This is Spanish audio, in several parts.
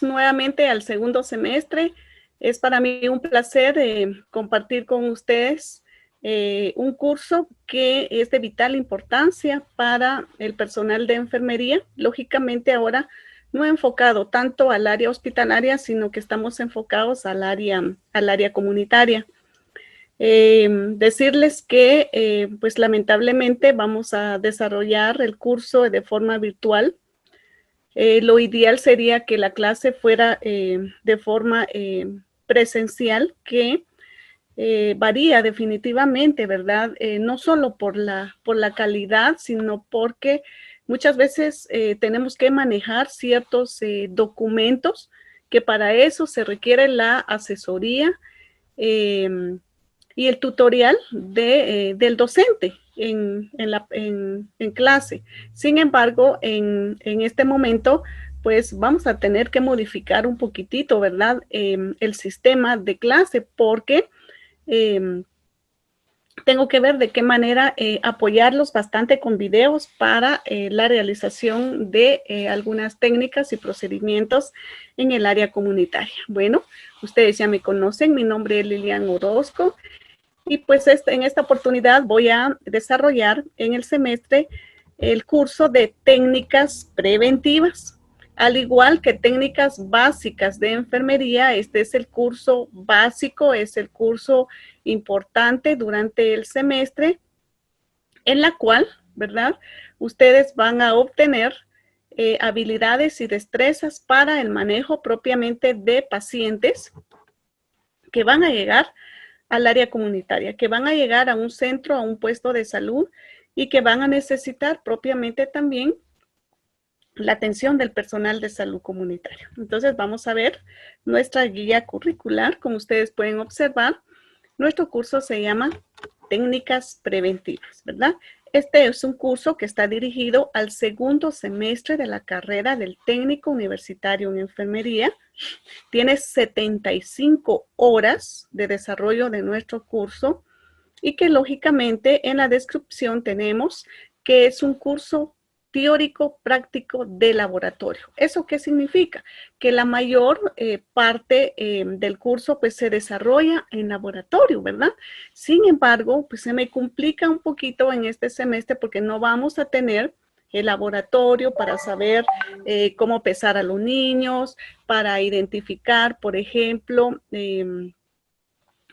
nuevamente al segundo semestre. Es para mí un placer compartir con ustedes un curso que es de vital importancia para el personal de enfermería. Lógicamente ahora no enfocado tanto al área hospitalaria, sino que estamos enfocados al área comunitaria. Decirles que pues lamentablemente vamos a desarrollar el curso de forma virtual. Lo ideal sería que la clase fuera de forma presencial, que varía definitivamente, ¿verdad? No solo por la calidad, sino porque muchas veces tenemos que manejar ciertos documentos que para eso se requiere la asesoría y el tutorial del docente en clase. Sin embargo, en este momento, pues vamos a tener que modificar un poquitito, ¿verdad? El sistema de clase, porque tengo que ver de qué manera apoyarlos bastante con videos para la realización de algunas técnicas y procedimientos en el área comunitaria. Bueno, ustedes ya me conocen, mi nombre es Lilian Orozco. Y pues en esta oportunidad voy a desarrollar en el semestre el curso de técnicas preventivas. Al igual que técnicas básicas de enfermería, este es el curso básico, es el curso importante durante el semestre, en la cual, ¿verdad? Ustedes van a obtener habilidades y destrezas para el manejo propiamente de pacientes que van a llegar al área comunitaria, que van a llegar a un centro, a un puesto de salud y que van a necesitar propiamente también la atención del personal de salud comunitario. Entonces vamos a ver nuestra guía curricular. Como ustedes pueden observar, nuestro curso se llama Técnicas Preventivas, ¿verdad? Este es un curso que está dirigido al segundo semestre de la carrera del técnico universitario en enfermería. Tiene 75 horas de desarrollo de nuestro curso y que lógicamente en la descripción tenemos que es un curso teórico práctico de laboratorio. ¿Eso qué significa? Que la mayor parte del curso pues se desarrolla en laboratorio, ¿verdad? Sin embargo, pues se me complica un poquito en este semestre porque no vamos a tener el laboratorio para saber cómo pesar a los niños, para identificar, por ejemplo,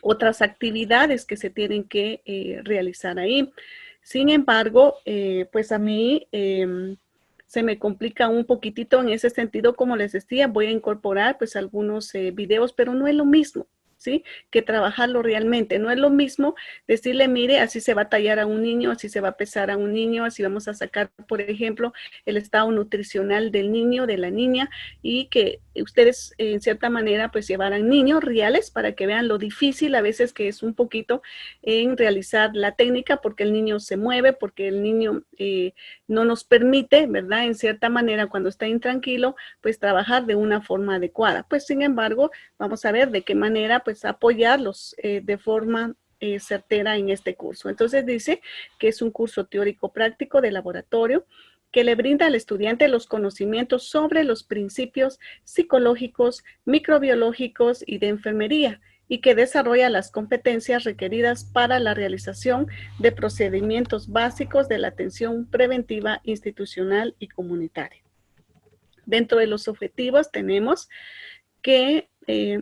otras actividades que se tienen que realizar ahí. Sin embargo, pues a mí se me complica un poquitito en ese sentido, como les decía, voy a incorporar pues algunos videos, pero no es lo mismo, ¿sí? Que trabajarlo realmente. No es lo mismo decirle, mire, así se va a tallar a un niño, así se va a pesar a un niño, así vamos a sacar, por ejemplo, el estado nutricional del niño, de la niña, y que ustedes en cierta manera pues llevaran niños reales para que vean lo difícil a veces que es un poquito en realizar la técnica, porque el niño se mueve, porque el niño no nos permite, ¿verdad? En cierta manera cuando está intranquilo, pues trabajar de una forma adecuada. Pues sin embargo, vamos a ver de qué manera pues apoyarlos de forma certera en este curso. Entonces dice que es un curso teórico práctico de laboratorio que le brinda al estudiante los conocimientos sobre los principios psicológicos, microbiológicos y de enfermería, y que desarrolla las competencias requeridas para la realización de procedimientos básicos de la atención preventiva institucional y comunitaria. Dentro de los objetivos tenemos que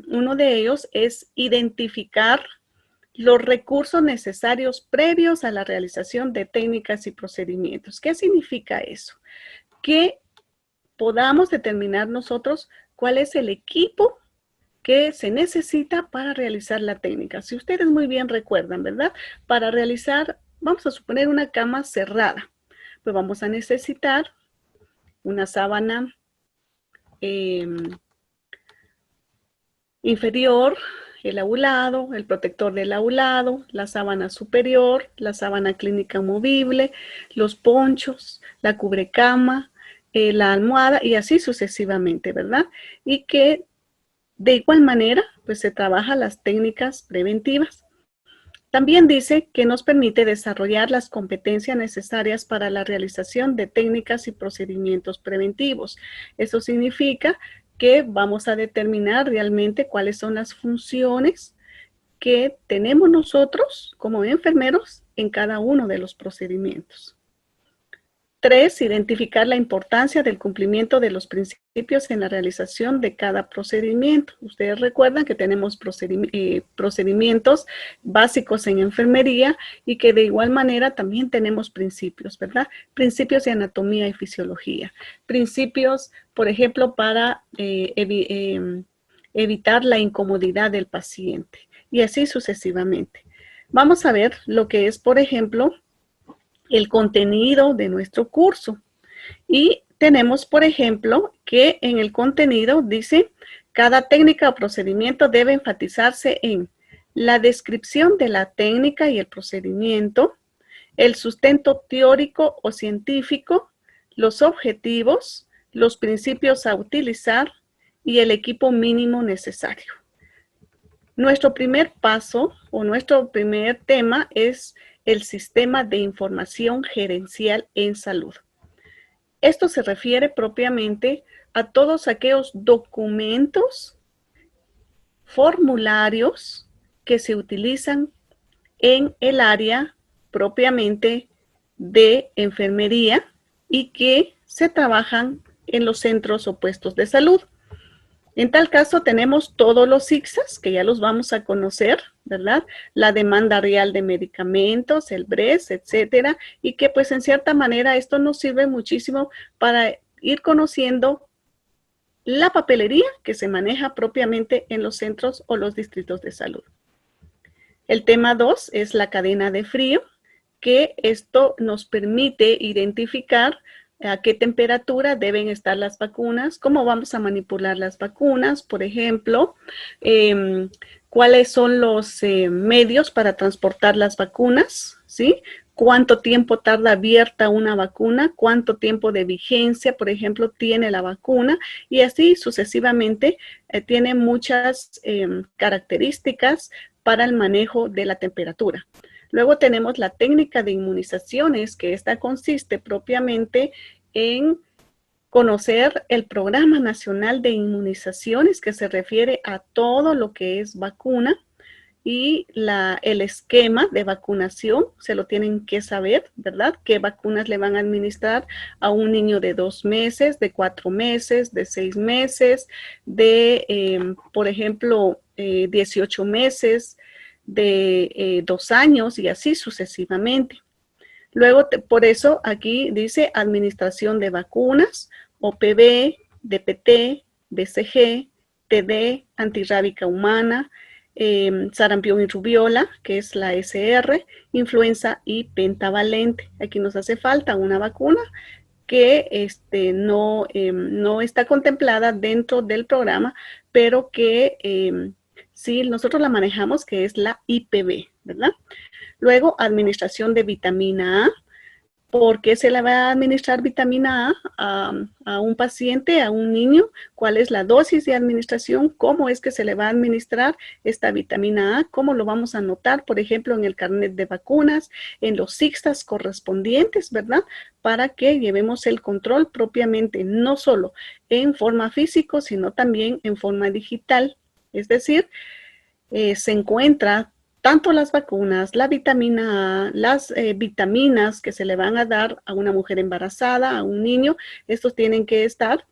uno de ellos es identificar los recursos necesarios previos a la realización de técnicas y procedimientos. ¿Qué significa eso? Que podamos determinar nosotros cuál es el equipo que se necesita para realizar la técnica. Si ustedes muy bien recuerdan, ¿verdad? Para realizar, vamos a suponer una cama cerrada, pues vamos a necesitar una sábana inferior, el aulado, el protector del aulado, la sábana superior, la sábana clínica movible, los ponchos, la cubrecama, la almohada y así sucesivamente, ¿verdad? Y que de igual manera, pues se trabaja las técnicas preventivas. También dice que nos permite desarrollar las competencias necesarias para la realización de técnicas y procedimientos preventivos. Eso significa que vamos a determinar realmente cuáles son las funciones que tenemos nosotros como enfermeros en cada uno de los procedimientos. 3, identificar la importancia del cumplimiento de los principios en la realización de cada procedimiento. Ustedes recuerdan que tenemos procedimientos básicos en enfermería y que de igual manera también tenemos principios, ¿verdad? Principios de anatomía y fisiología. Principios, por ejemplo, para evitar la incomodidad del paciente y así sucesivamente. Vamos a ver lo que es, por ejemplo, el contenido de nuestro curso. Y tenemos, por ejemplo, que en el contenido dice, cada técnica o procedimiento debe enfatizarse en la descripción de la técnica y el procedimiento, el sustento teórico o científico, los objetivos, los principios a utilizar y el equipo mínimo necesario. Nuestro primer paso o nuestro primer tema es el sistema de información gerencial en salud. Esto se refiere propiamente a todos aquellos documentos, formularios que se utilizan en el área propiamente de enfermería y que se trabajan en los centros o puestos de salud. En tal caso, tenemos todos los ICSAS, que ya los vamos a conocer, ¿verdad? La demanda real de medicamentos, el BRES, etcétera, y que pues en cierta manera esto nos sirve muchísimo para ir conociendo la papelería que se maneja propiamente en los centros o los distritos de salud. El tema 2 es la cadena de frío, que esto nos permite identificar a qué temperatura deben estar las vacunas, cómo vamos a manipular las vacunas, por ejemplo, cuáles son los medios para transportar las vacunas, ¿sí? Cuánto tiempo tarda abierta una vacuna, cuánto tiempo de vigencia, por ejemplo, tiene la vacuna y así sucesivamente tiene muchas características para el manejo de la temperatura. Luego tenemos la técnica de inmunizaciones, que esta consiste propiamente en conocer el Programa Nacional de Inmunizaciones, que se refiere a todo lo que es vacuna, y el esquema de vacunación, se lo tienen que saber, ¿verdad? ¿Qué vacunas le van a administrar a un niño de 2 meses, de 4 meses, de 6 meses, de, por ejemplo, 18 meses, de 2 años y así sucesivamente. Luego, por eso aquí dice administración de vacunas, OPV, DPT, BCG, TD, antirrábica humana, sarampión y rubiola, que es la SR, influenza y pentavalente. Aquí nos hace falta una vacuna que no está contemplada dentro del programa, pero que sí nosotros la manejamos, que es la IPV, ¿verdad? Luego, administración de vitamina A. ¿Por qué se le va a administrar vitamina a un paciente, a un niño? ¿Cuál es la dosis de administración? ¿Cómo es que se le va a administrar esta vitamina A? ¿Cómo lo vamos a anotar? Por ejemplo, en el carnet de vacunas, en los ICSAS correspondientes, ¿verdad? Para que llevemos el control propiamente, no solo en forma física, sino también en forma digital. Es decir, se encuentra tanto las vacunas, la vitamina A, las vitaminas que se le van a dar a una mujer embarazada, a un niño, estos tienen que estar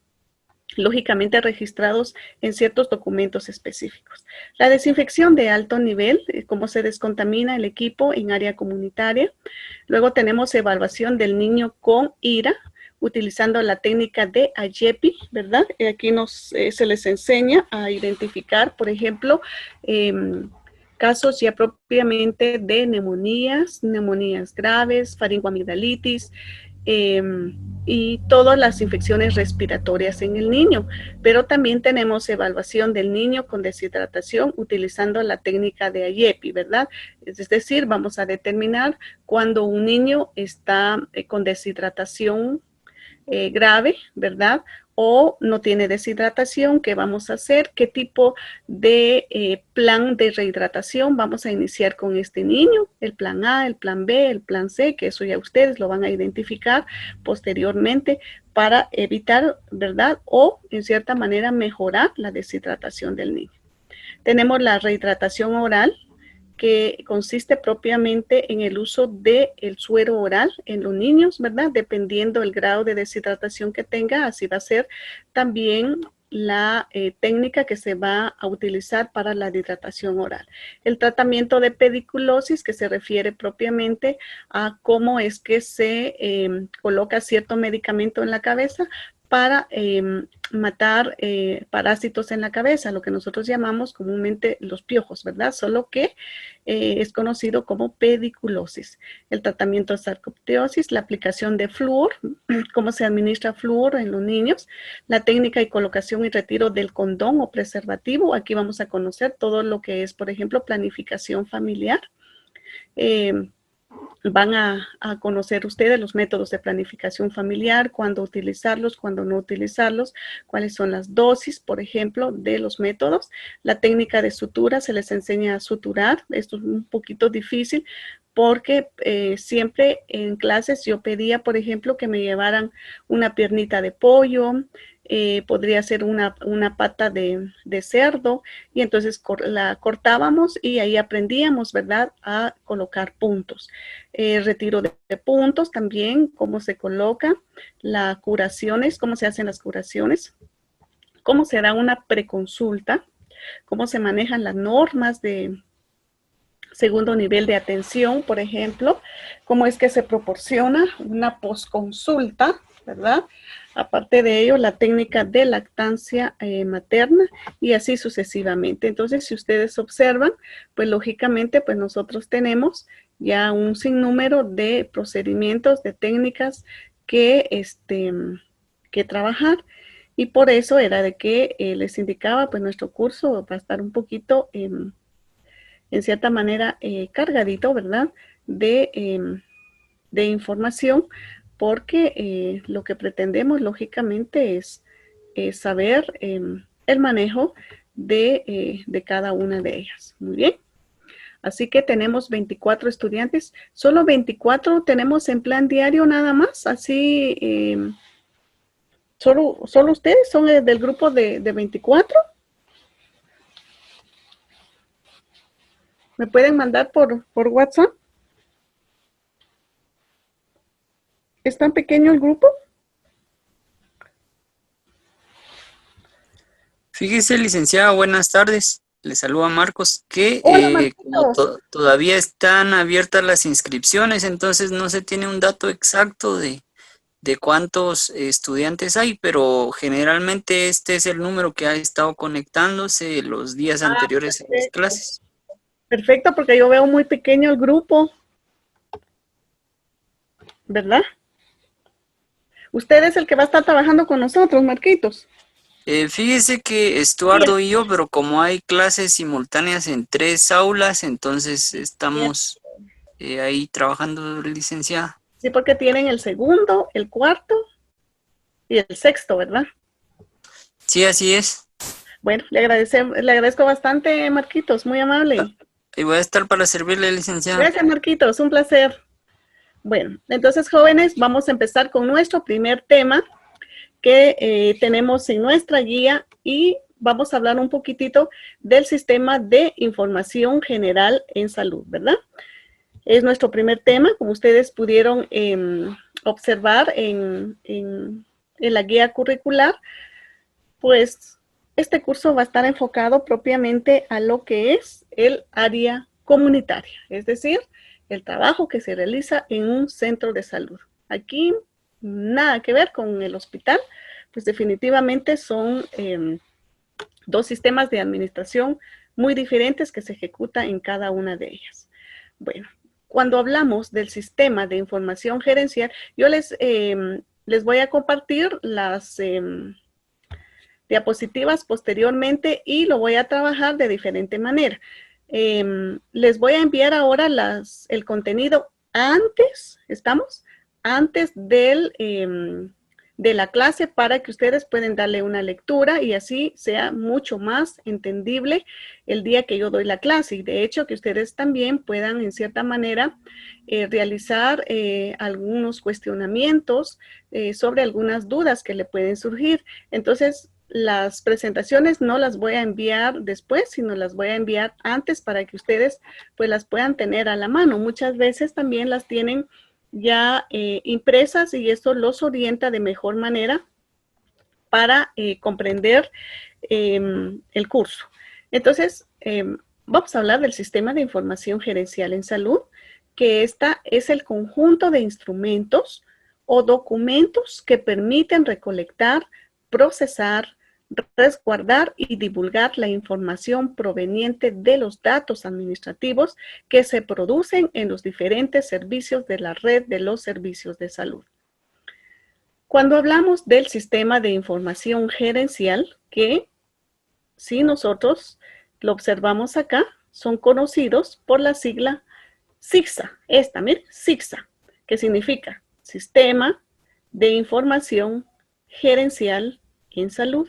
lógicamente registrados en ciertos documentos específicos. La desinfección de alto nivel, cómo se descontamina el equipo en área comunitaria. Luego tenemos evaluación del niño con IRA, utilizando la técnica de AYEPI, ¿verdad? Aquí se les enseña a identificar, por ejemplo, casos ya propiamente de neumonías graves, faringoamigdalitis y todas las infecciones respiratorias en el niño. Pero también tenemos evaluación del niño con deshidratación utilizando la técnica de AYEPI, ¿verdad? Es decir, vamos a determinar cuando un niño está con deshidratación grave, ¿verdad? o no tiene deshidratación, ¿qué vamos a hacer? ¿Qué tipo de plan de rehidratación vamos a iniciar con este niño? El plan A, el plan B, el plan C, que eso ya ustedes lo van a identificar posteriormente para evitar, ¿verdad? O en cierta manera mejorar la deshidratación del niño. Tenemos la rehidratación oral, que consiste propiamente en el uso del suero oral en los niños, ¿verdad? Dependiendo del grado de deshidratación que tenga, así va a ser también la técnica que se va a utilizar para la hidratación oral. El tratamiento de pediculosis, que se refiere propiamente a cómo es que se coloca cierto medicamento en la cabeza para matar parásitos en la cabeza, lo que nosotros llamamos comúnmente los piojos, ¿verdad? Solo que es conocido como pediculosis. El tratamiento de sarcopteosis, la aplicación de flúor, cómo se administra flúor en los niños, la técnica y colocación y retiro del condón o preservativo. Aquí vamos a conocer todo lo que es, por ejemplo, planificación familiar. Van a conocer ustedes los métodos de planificación familiar, cuándo utilizarlos, cuándo no utilizarlos, cuáles son las dosis, por ejemplo, de los métodos. La técnica de sutura, se les enseña a suturar. Esto es un poquito difícil porque siempre en clases yo pedía, por ejemplo, que me llevaran una piernita de pollo, podría ser una pata de cerdo, y entonces la cortábamos y ahí aprendíamos, ¿verdad?, a colocar puntos. Retiro de puntos también, cómo se coloca, las curaciones, cómo se hacen las curaciones, cómo se da una preconsulta, cómo se manejan las normas de segundo nivel de atención, por ejemplo, cómo es que se proporciona una posconsulta, ¿verdad? Aparte de ello, la técnica de lactancia materna y así sucesivamente. Entonces, si ustedes observan, pues lógicamente, pues nosotros tenemos ya un sinnúmero de procedimientos, de técnicas que, que trabajar. Y por eso era de que les indicaba, pues nuestro curso va a estar un poquito en cierta manera cargadito, ¿verdad? De información, porque lo que pretendemos, lógicamente, es saber el manejo de cada una de ellas. Muy bien. Así que tenemos 24 estudiantes. Solo 24 tenemos en plan diario nada más. Así, solo ustedes son del grupo de 24. ¿Me pueden mandar por WhatsApp? ¿Es tan pequeño el grupo? Fíjese, licenciada, buenas tardes. Le saluda Marcos, que Hola, como Marquitos. todavía están abiertas las inscripciones, entonces no se tiene un dato exacto de cuántos estudiantes hay, pero generalmente este es el número que ha estado conectándose los días anteriores a las Perfecto, clases. perfecto, porque yo veo muy pequeño el grupo, ¿verdad? Usted es el que va a estar trabajando con nosotros, Marquitos. Fíjese que Sí, Estuardo y yo, pero como hay clases simultáneas en 3 aulas, entonces bien. estamos ahí trabajando, licenciada. Sí, porque tienen el segundo, el cuarto y el sexto, ¿verdad? Sí, así es. Bueno, le agradezco bastante, Marquitos, muy amable. Y voy a estar para servirle, licenciada. Gracias, Marquitos, un placer. Bueno, entonces, jóvenes, vamos a empezar con nuestro primer tema que tenemos en nuestra guía y vamos a hablar un poquitito del sistema de información general en salud, ¿verdad? Es nuestro primer tema, como ustedes pudieron observar en la guía curricular, pues este curso va a estar enfocado propiamente a lo que es el área comunitaria, es decir, el trabajo que se realiza en un centro de salud. Aquí nada que ver con el hospital, pues definitivamente son dos sistemas de administración muy diferentes que se ejecuta en cada una de ellas. Bueno, cuando hablamos del sistema de información gerencial, yo les voy a compartir las diapositivas posteriormente y lo voy a trabajar de diferente manera. Les voy a enviar ahora el contenido antes, ¿estamos? Antes de la clase para que ustedes puedan darle una lectura y así sea mucho más entendible el día que yo doy la clase. Y de hecho que ustedes también puedan en cierta manera realizar algunos cuestionamientos sobre algunas dudas que le pueden surgir. Entonces, las presentaciones no las voy a enviar después, sino las voy a enviar antes para que ustedes pues las puedan tener a la mano. Muchas veces también las tienen ya impresas y esto los orienta de mejor manera para comprender el curso. Entonces, vamos a hablar del Sistema de Información Gerencial en Salud, que esta es el conjunto de instrumentos o documentos que permiten recolectar, procesar, resguardar y divulgar la información proveniente de los datos administrativos que se producen en los diferentes servicios de la red de los servicios de salud. Cuando hablamos del sistema de información gerencial, que si nosotros lo observamos acá, son conocidos por la sigla SIGSA, miren, SIGSA, que significa Sistema de Información Gerencial en Salud.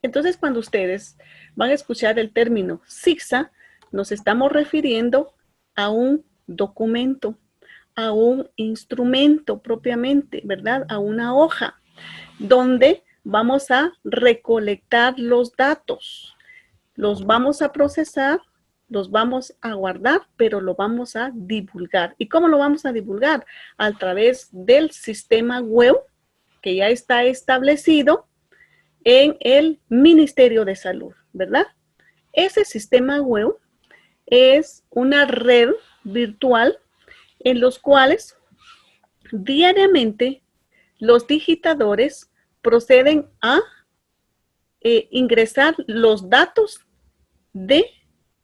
Entonces, cuando ustedes van a escuchar el término SIGSA, nos estamos refiriendo a un documento, a un instrumento propiamente, ¿verdad? A una hoja, donde vamos a recolectar los datos, los vamos a procesar, los vamos a guardar, pero lo vamos a divulgar. ¿Y cómo lo vamos a divulgar? A través del sistema web que ya está establecido en el Ministerio de Salud, ¿verdad? Ese sistema web es una red virtual en los cuales diariamente los digitadores proceden a ingresar los datos de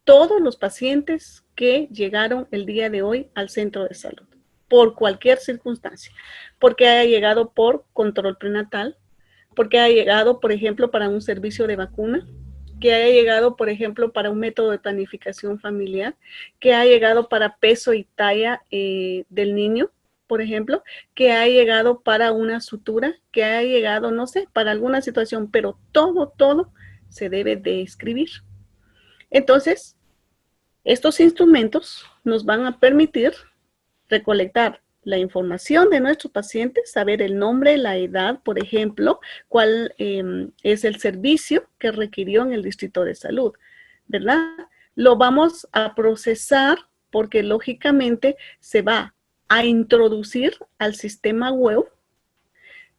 todos los pacientes que llegaron el día de hoy al centro de salud, por cualquier circunstancia, porque haya llegado por control prenatal, porque haya llegado, por ejemplo, para un servicio de vacuna, que haya llegado, por ejemplo, para un método de planificación familiar, que haya llegado para peso y talla del niño, por ejemplo, que haya llegado para una sutura, que haya llegado, no sé, para alguna situación, pero todo se debe de escribir. Entonces, estos instrumentos nos van a permitir recolectar la información de nuestros pacientes, saber el nombre, la edad, por ejemplo, cuál es el servicio que requirió en el distrito de salud, ¿verdad? Lo vamos a procesar porque lógicamente se va a introducir al sistema web,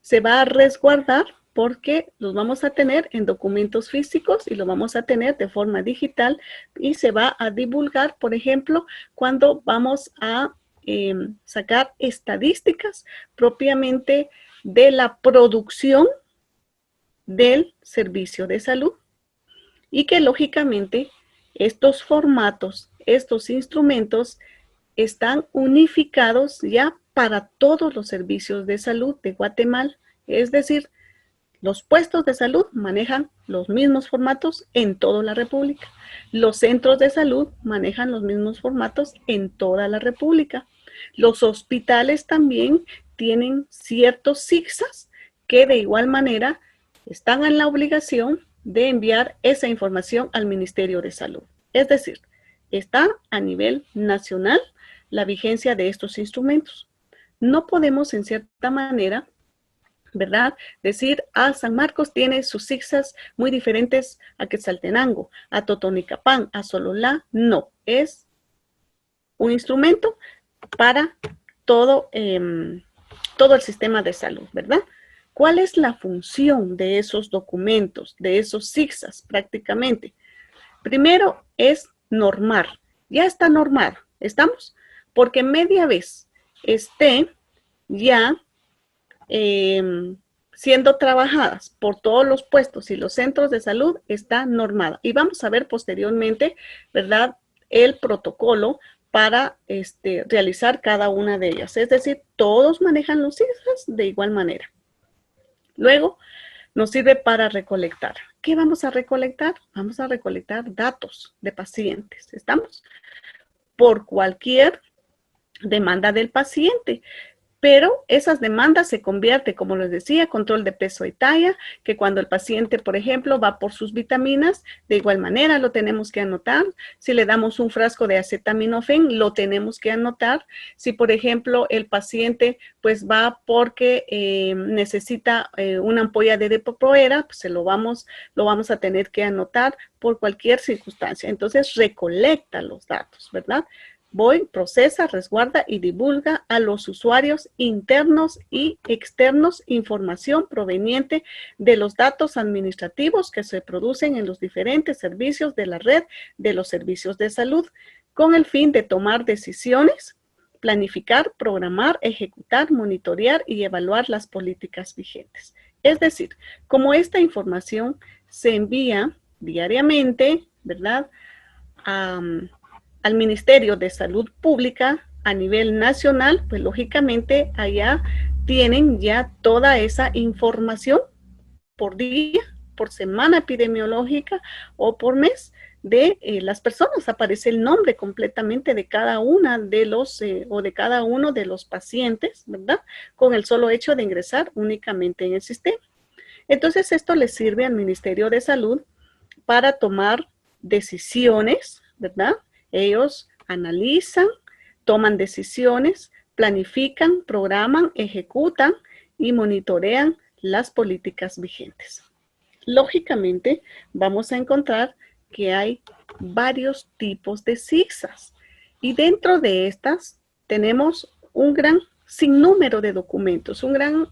se va a resguardar porque los vamos a tener en documentos físicos y lo vamos a tener de forma digital y se va a divulgar, por ejemplo, cuando vamos a sacar estadísticas propiamente de la producción del servicio de salud y que lógicamente estos formatos, estos instrumentos están unificados ya para todos los servicios de salud de Guatemala, es decir, los puestos de salud manejan los mismos formatos en toda la República. Los centros de salud manejan los mismos formatos en toda la República. Los hospitales también tienen ciertos SIGSAs que de igual manera están en la obligación de enviar esa información al Ministerio de Salud. Es decir, está a nivel nacional la vigencia de estos instrumentos. No podemos en cierta manera, ¿verdad? Decir, San Marcos tiene sus SIGSAs muy diferentes a Quetzaltenango, a Totonicapán, a Sololá. No, es un instrumento para todo el sistema de salud, ¿verdad? ¿Cuál es la función de esos documentos, de esos SIGSAs prácticamente? Primero es normar. Ya está normado, ¿estamos? Porque media vez esté ya siendo trabajadas por todos los puestos y los centros de salud, está normada. Y vamos a ver posteriormente, ¿verdad?, el protocolo para realizar cada una de ellas. Es decir, todos manejan los SIGSAs de igual manera. Luego, nos sirve para recolectar. ¿Qué vamos a recolectar? Vamos a recolectar datos de pacientes. ¿Estamos? Por cualquier demanda del paciente. Pero esas demandas se convierten, como les decía, control de peso y talla, que cuando el paciente, por ejemplo, va por sus vitaminas, de igual manera lo tenemos que anotar. Si le damos un frasco de acetaminofén, lo tenemos que anotar. Si, por ejemplo, el paciente pues va porque necesita una ampolla de Depo-Provera, pues lo vamos a tener que anotar por cualquier circunstancia. Entonces, recolecta los datos, ¿verdad? Procesa, resguarda y divulga a los usuarios internos y externos información proveniente de los datos administrativos que se producen en los diferentes servicios de la red de los servicios de salud, con el fin de tomar decisiones, planificar, programar, ejecutar, monitorear y evaluar las políticas vigentes. Es decir, como esta información se envía diariamente, ¿verdad?, al Ministerio de Salud Pública a nivel nacional, pues lógicamente allá tienen ya toda esa información por día, por semana epidemiológica o por mes de las personas. Aparece el nombre completamente de cada una de los o de cada uno de los pacientes, ¿verdad? Con el solo hecho de ingresar únicamente en el sistema. Entonces esto le sirve al Ministerio de Salud para tomar decisiones, ¿verdad? Ellos analizan, toman decisiones, planifican, programan, ejecutan y monitorean las políticas vigentes. Lógicamente, vamos a encontrar que hay varios tipos de CIGSAs y dentro de estas tenemos un gran sinnúmero de documentos, una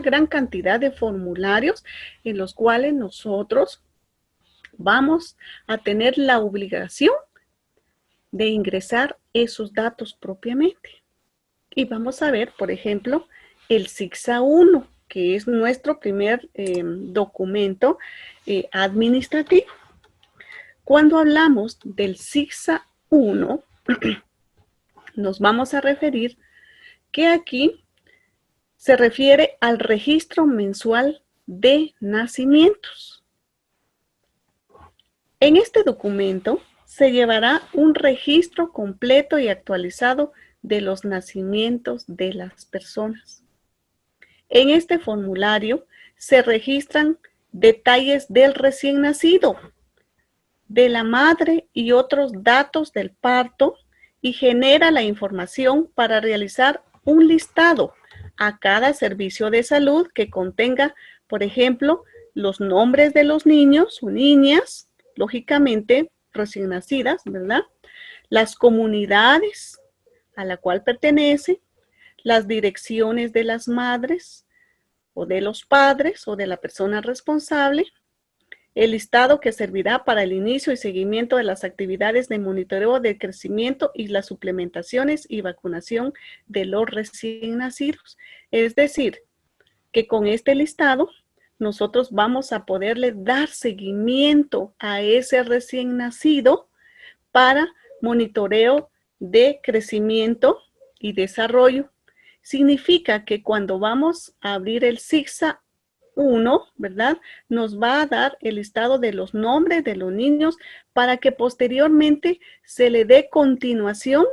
gran cantidad de formularios en los cuales nosotros vamos a tener la obligación de ingresar esos datos propiamente. Y vamos a ver, por ejemplo, el CIGSA 1, que es nuestro primer documento administrativo. Cuando hablamos del CIGSA 1, nos vamos a referir que aquí se refiere al registro mensual de nacimientos. En este documento se llevará un registro completo y actualizado de los nacimientos de las personas. En este formulario se registran detalles del recién nacido, de la madre y otros datos del parto y genera la información para realizar un listado a cada servicio de salud que contenga, por ejemplo, los nombres de los niños o niñas, lógicamente recién nacidas, ¿verdad? Las comunidades a la cual pertenece, las direcciones de las madres o de los padres o de la persona responsable, el listado que servirá para el inicio y seguimiento de las actividades de monitoreo del crecimiento y las suplementaciones y vacunación de los recién nacidos. Es decir, que con este listado nosotros vamos a poderle dar seguimiento a ese recién nacido para monitoreo de crecimiento y desarrollo. Significa que cuando vamos a abrir el CIGSA 1, ¿verdad? Nos va a dar el listado de los nombres de los niños para que posteriormente se le dé continuación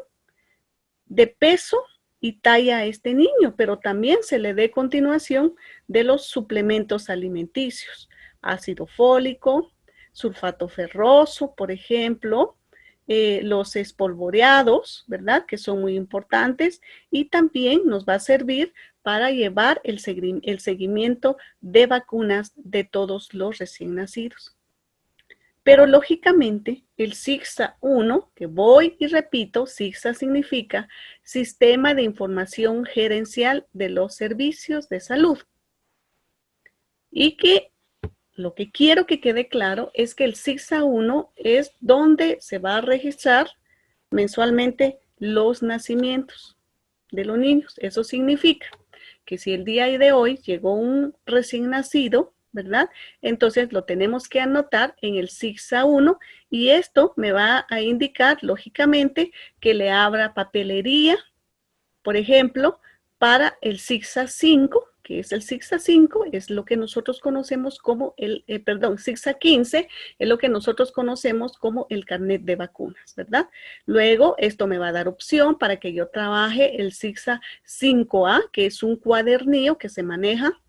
de peso y talla a este niño, pero también se le dé continuación de los suplementos alimenticios, ácido fólico, sulfato ferroso, por ejemplo, los espolvoreados, ¿verdad? Que son muy importantes y también nos va a servir para llevar el seguimiento de vacunas de todos los recién nacidos. Pero lógicamente el CIGSA 1, que voy y repito, CIGSA significa Sistema de Información Gerencial de los Servicios de Salud. Y que lo que quiero que quede claro es que el CIGSA 1 es donde se va a registrar mensualmente los nacimientos de los niños. Eso significa que si el día de hoy llegó un recién nacido, ¿verdad? Entonces lo tenemos que anotar en el CIGSA 1 y esto me va a indicar, lógicamente, que le abra papelería, por ejemplo, para el CIGSA 5, que es el SIGSA 5, es lo que nosotros conocemos como SIGSA 15, es lo que nosotros conocemos como el carnet de vacunas, ¿verdad? Luego, esto me va a dar opción para que yo trabaje el SIGSA 5A, que es un cuadernillo que se maneja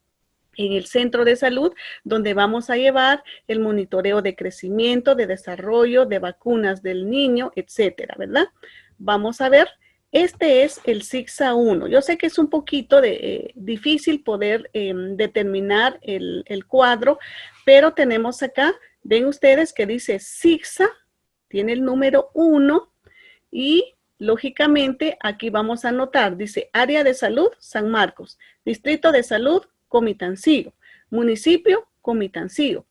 en el centro de salud, donde vamos a llevar el monitoreo de crecimiento, de desarrollo, de vacunas del niño, etcétera, ¿verdad? Vamos a ver. Este es el SIGSA 1. Yo sé que es un poquito difícil poder determinar el cuadro, pero tenemos acá, ven ustedes que dice SIGSA, tiene el número 1 y lógicamente aquí vamos a anotar, dice Área de Salud San Marcos, Distrito de Salud Comitancillo, Municipio Comitancillo.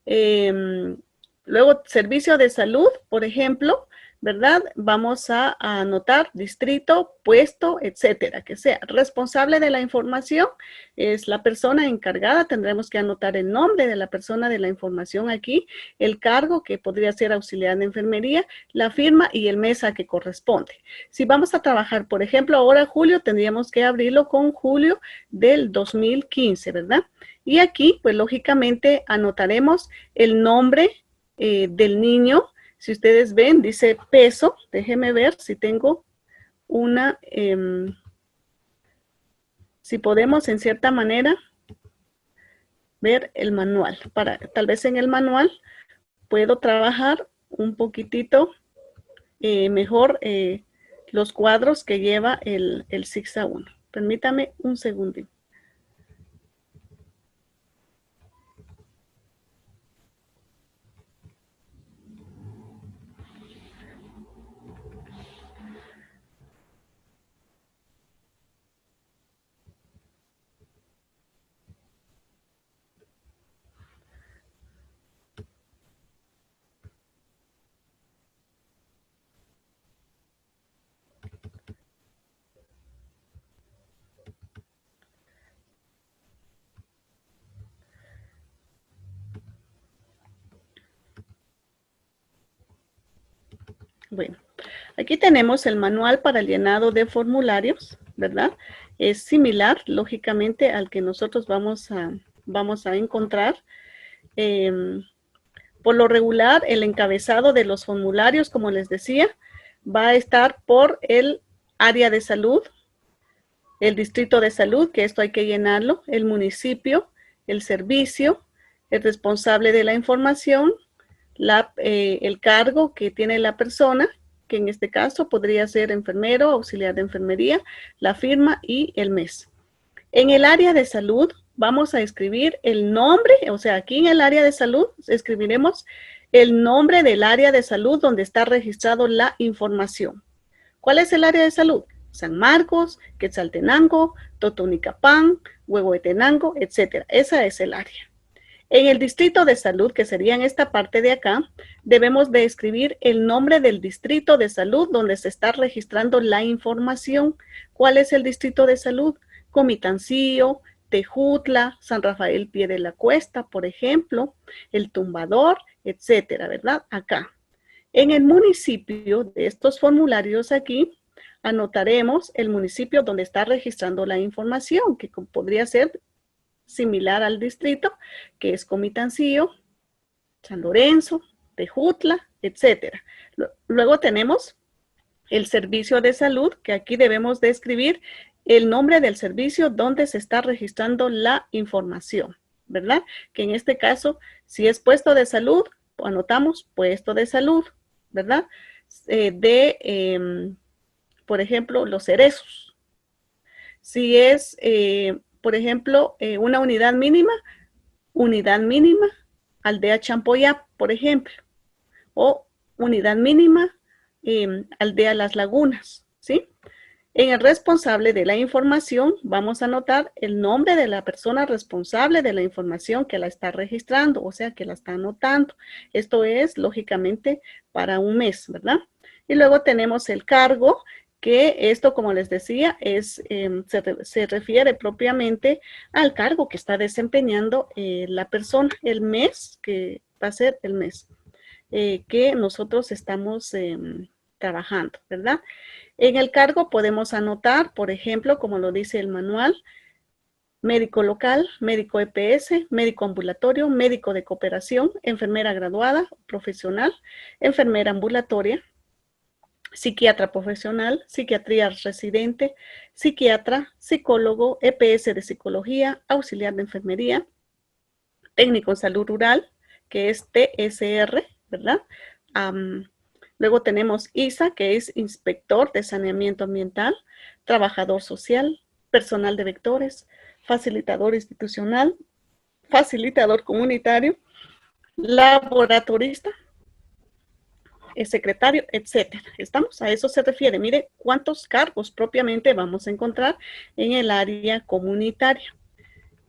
Luego Servicio de Salud, por ejemplo, ¿verdad? Vamos a anotar distrito, puesto, etcétera, que sea responsable de la información, es la persona encargada, tendremos que anotar el nombre de la persona de la información aquí, el cargo que podría ser auxiliar de enfermería, la firma y el mes a que corresponde. Si vamos a trabajar, por ejemplo, ahora julio, tendríamos que abrirlo con julio del 2015, ¿verdad? Y aquí, pues lógicamente anotaremos el nombre del niño. Si ustedes ven, dice peso. Déjenme ver si tengo una, si podemos en cierta manera ver el manual. Tal vez en el manual puedo trabajar un poquitito mejor los cuadros que lleva el SIGSA 1. Permítame un segundito. Bueno, aquí tenemos el manual para el llenado de formularios, ¿verdad? Es similar, lógicamente, al que nosotros vamos a encontrar. Por lo regular, el encabezado de los formularios, como les decía, va a estar por el área de salud, el distrito de salud, que esto hay que llenarlo, el municipio, el servicio, el responsable de la información, el cargo que tiene la persona, que en este caso podría ser enfermero, auxiliar de enfermería, la firma y el mes. En el área de salud vamos a escribir el nombre, o sea, aquí en el área de salud escribiremos el nombre del área de salud donde está registrado la información. ¿Cuál es el área de salud? San Marcos, Quetzaltenango, Totonicapán, Huehuetenango, etc. Esa es el área. En el distrito de salud, que sería en esta parte de acá, debemos de escribir el nombre del distrito de salud donde se está registrando la información. ¿Cuál es el distrito de salud? Comitancillo, Tejutla, San Rafael Pie de la Cuesta, por ejemplo, El Tumbador, etcétera, ¿verdad? Acá. En el municipio de estos formularios aquí, anotaremos el municipio donde está registrando la información, que podría ser similar al distrito, que es Comitancillo, San Lorenzo, Tejutla, etcétera. Luego tenemos el servicio de salud, que aquí debemos de escribir el nombre del servicio donde se está registrando la información, ¿verdad? Que en este caso, si es puesto de salud, anotamos puesto de salud, ¿verdad? Por ejemplo, Los Cerezos. Si es, por ejemplo, una unidad mínima, Aldea Champoyá, por ejemplo, o unidad mínima, Aldea Las Lagunas, ¿sí? En el responsable de la información vamos a anotar el nombre de la persona responsable de la información que la está registrando, o sea, que la está anotando. Esto es, lógicamente, para un mes, ¿verdad? Y luego tenemos el cargo, que esto, como les decía, se refiere propiamente al cargo que está desempeñando la persona, el mes, que va a ser el mes que nosotros estamos trabajando, ¿verdad? En el cargo podemos anotar, por ejemplo, como lo dice el manual, médico local, médico EPS, médico ambulatorio, médico de cooperación, enfermera graduada, profesional, enfermera ambulatoria, psiquiatra profesional, psiquiatría residente, psiquiatra, psicólogo, EPS de psicología, auxiliar de enfermería, técnico en salud rural, que es TSR, ¿verdad? Luego tenemos ISA, que es inspector de saneamiento ambiental, trabajador social, personal de vectores, facilitador institucional, facilitador comunitario, laboratorista, secretario, etcétera. ¿Estamos? A eso se refiere. Mire cuántos cargos propiamente vamos a encontrar en el área comunitaria.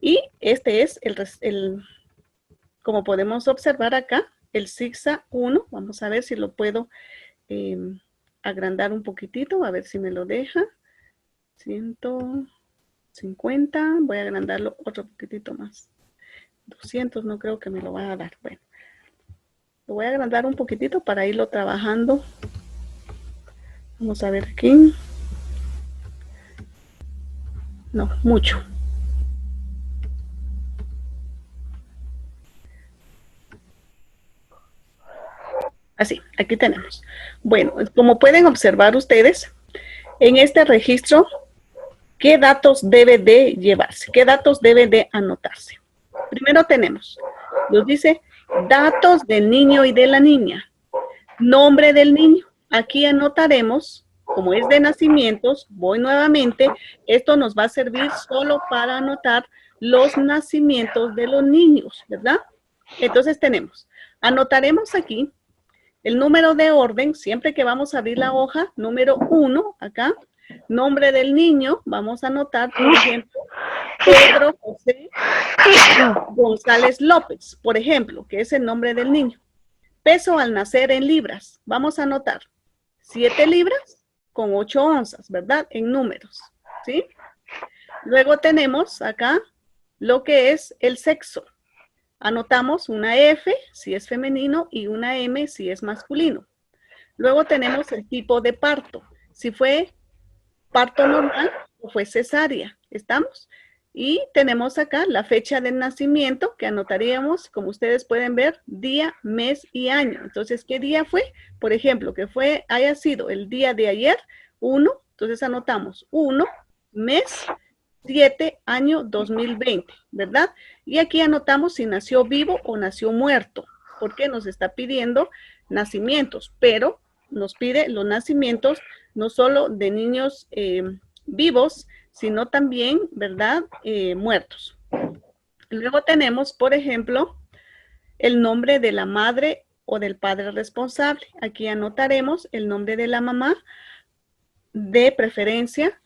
Y este es como podemos observar acá, el SIGSA 1. Vamos a ver si lo puedo agrandar un poquitito, a ver si me lo deja. 150, voy a agrandarlo otro poquitito más. 200 no creo que me lo va a dar. Bueno, lo voy a agrandar un poquitito para irlo trabajando. Vamos a ver aquí. No, mucho. Así, aquí tenemos. Bueno, como pueden observar ustedes, en este registro, ¿qué datos debe de llevarse? ¿Qué datos debe de anotarse? Primero tenemos, nos dice, datos del niño y de la niña. Nombre del niño. Aquí anotaremos, como es de nacimientos, voy nuevamente, esto nos va a servir solo para anotar los nacimientos de los niños, ¿verdad? Entonces tenemos, anotaremos aquí el número de orden, siempre que vamos a abrir la hoja, número 1, acá, nombre del niño, vamos a anotar, por ejemplo, Pedro José González López, por ejemplo, que es el nombre del niño. Peso al nacer en libras, vamos a anotar 7 libras con 8 onzas, ¿verdad? En números, ¿sí? Luego tenemos acá lo que es el sexo. Anotamos una F si es femenino y una M si es masculino. Luego tenemos el tipo de parto, si fue parto normal o fue cesárea, ¿estamos? Y tenemos acá la fecha de nacimiento que anotaríamos, como ustedes pueden ver, día, mes y año. Entonces, ¿qué día fue? Por ejemplo, que haya sido el día de ayer, 1, entonces anotamos 1, mes, 7, año 2020, ¿verdad? Y aquí anotamos si nació vivo o nació muerto, porque nos está pidiendo nacimientos, pero nos pide los nacimientos no solo de niños vivos, sino también, ¿verdad?, muertos. Luego tenemos, por ejemplo, el nombre de la madre o del padre responsable. Aquí anotaremos el nombre de la mamá, de preferencia,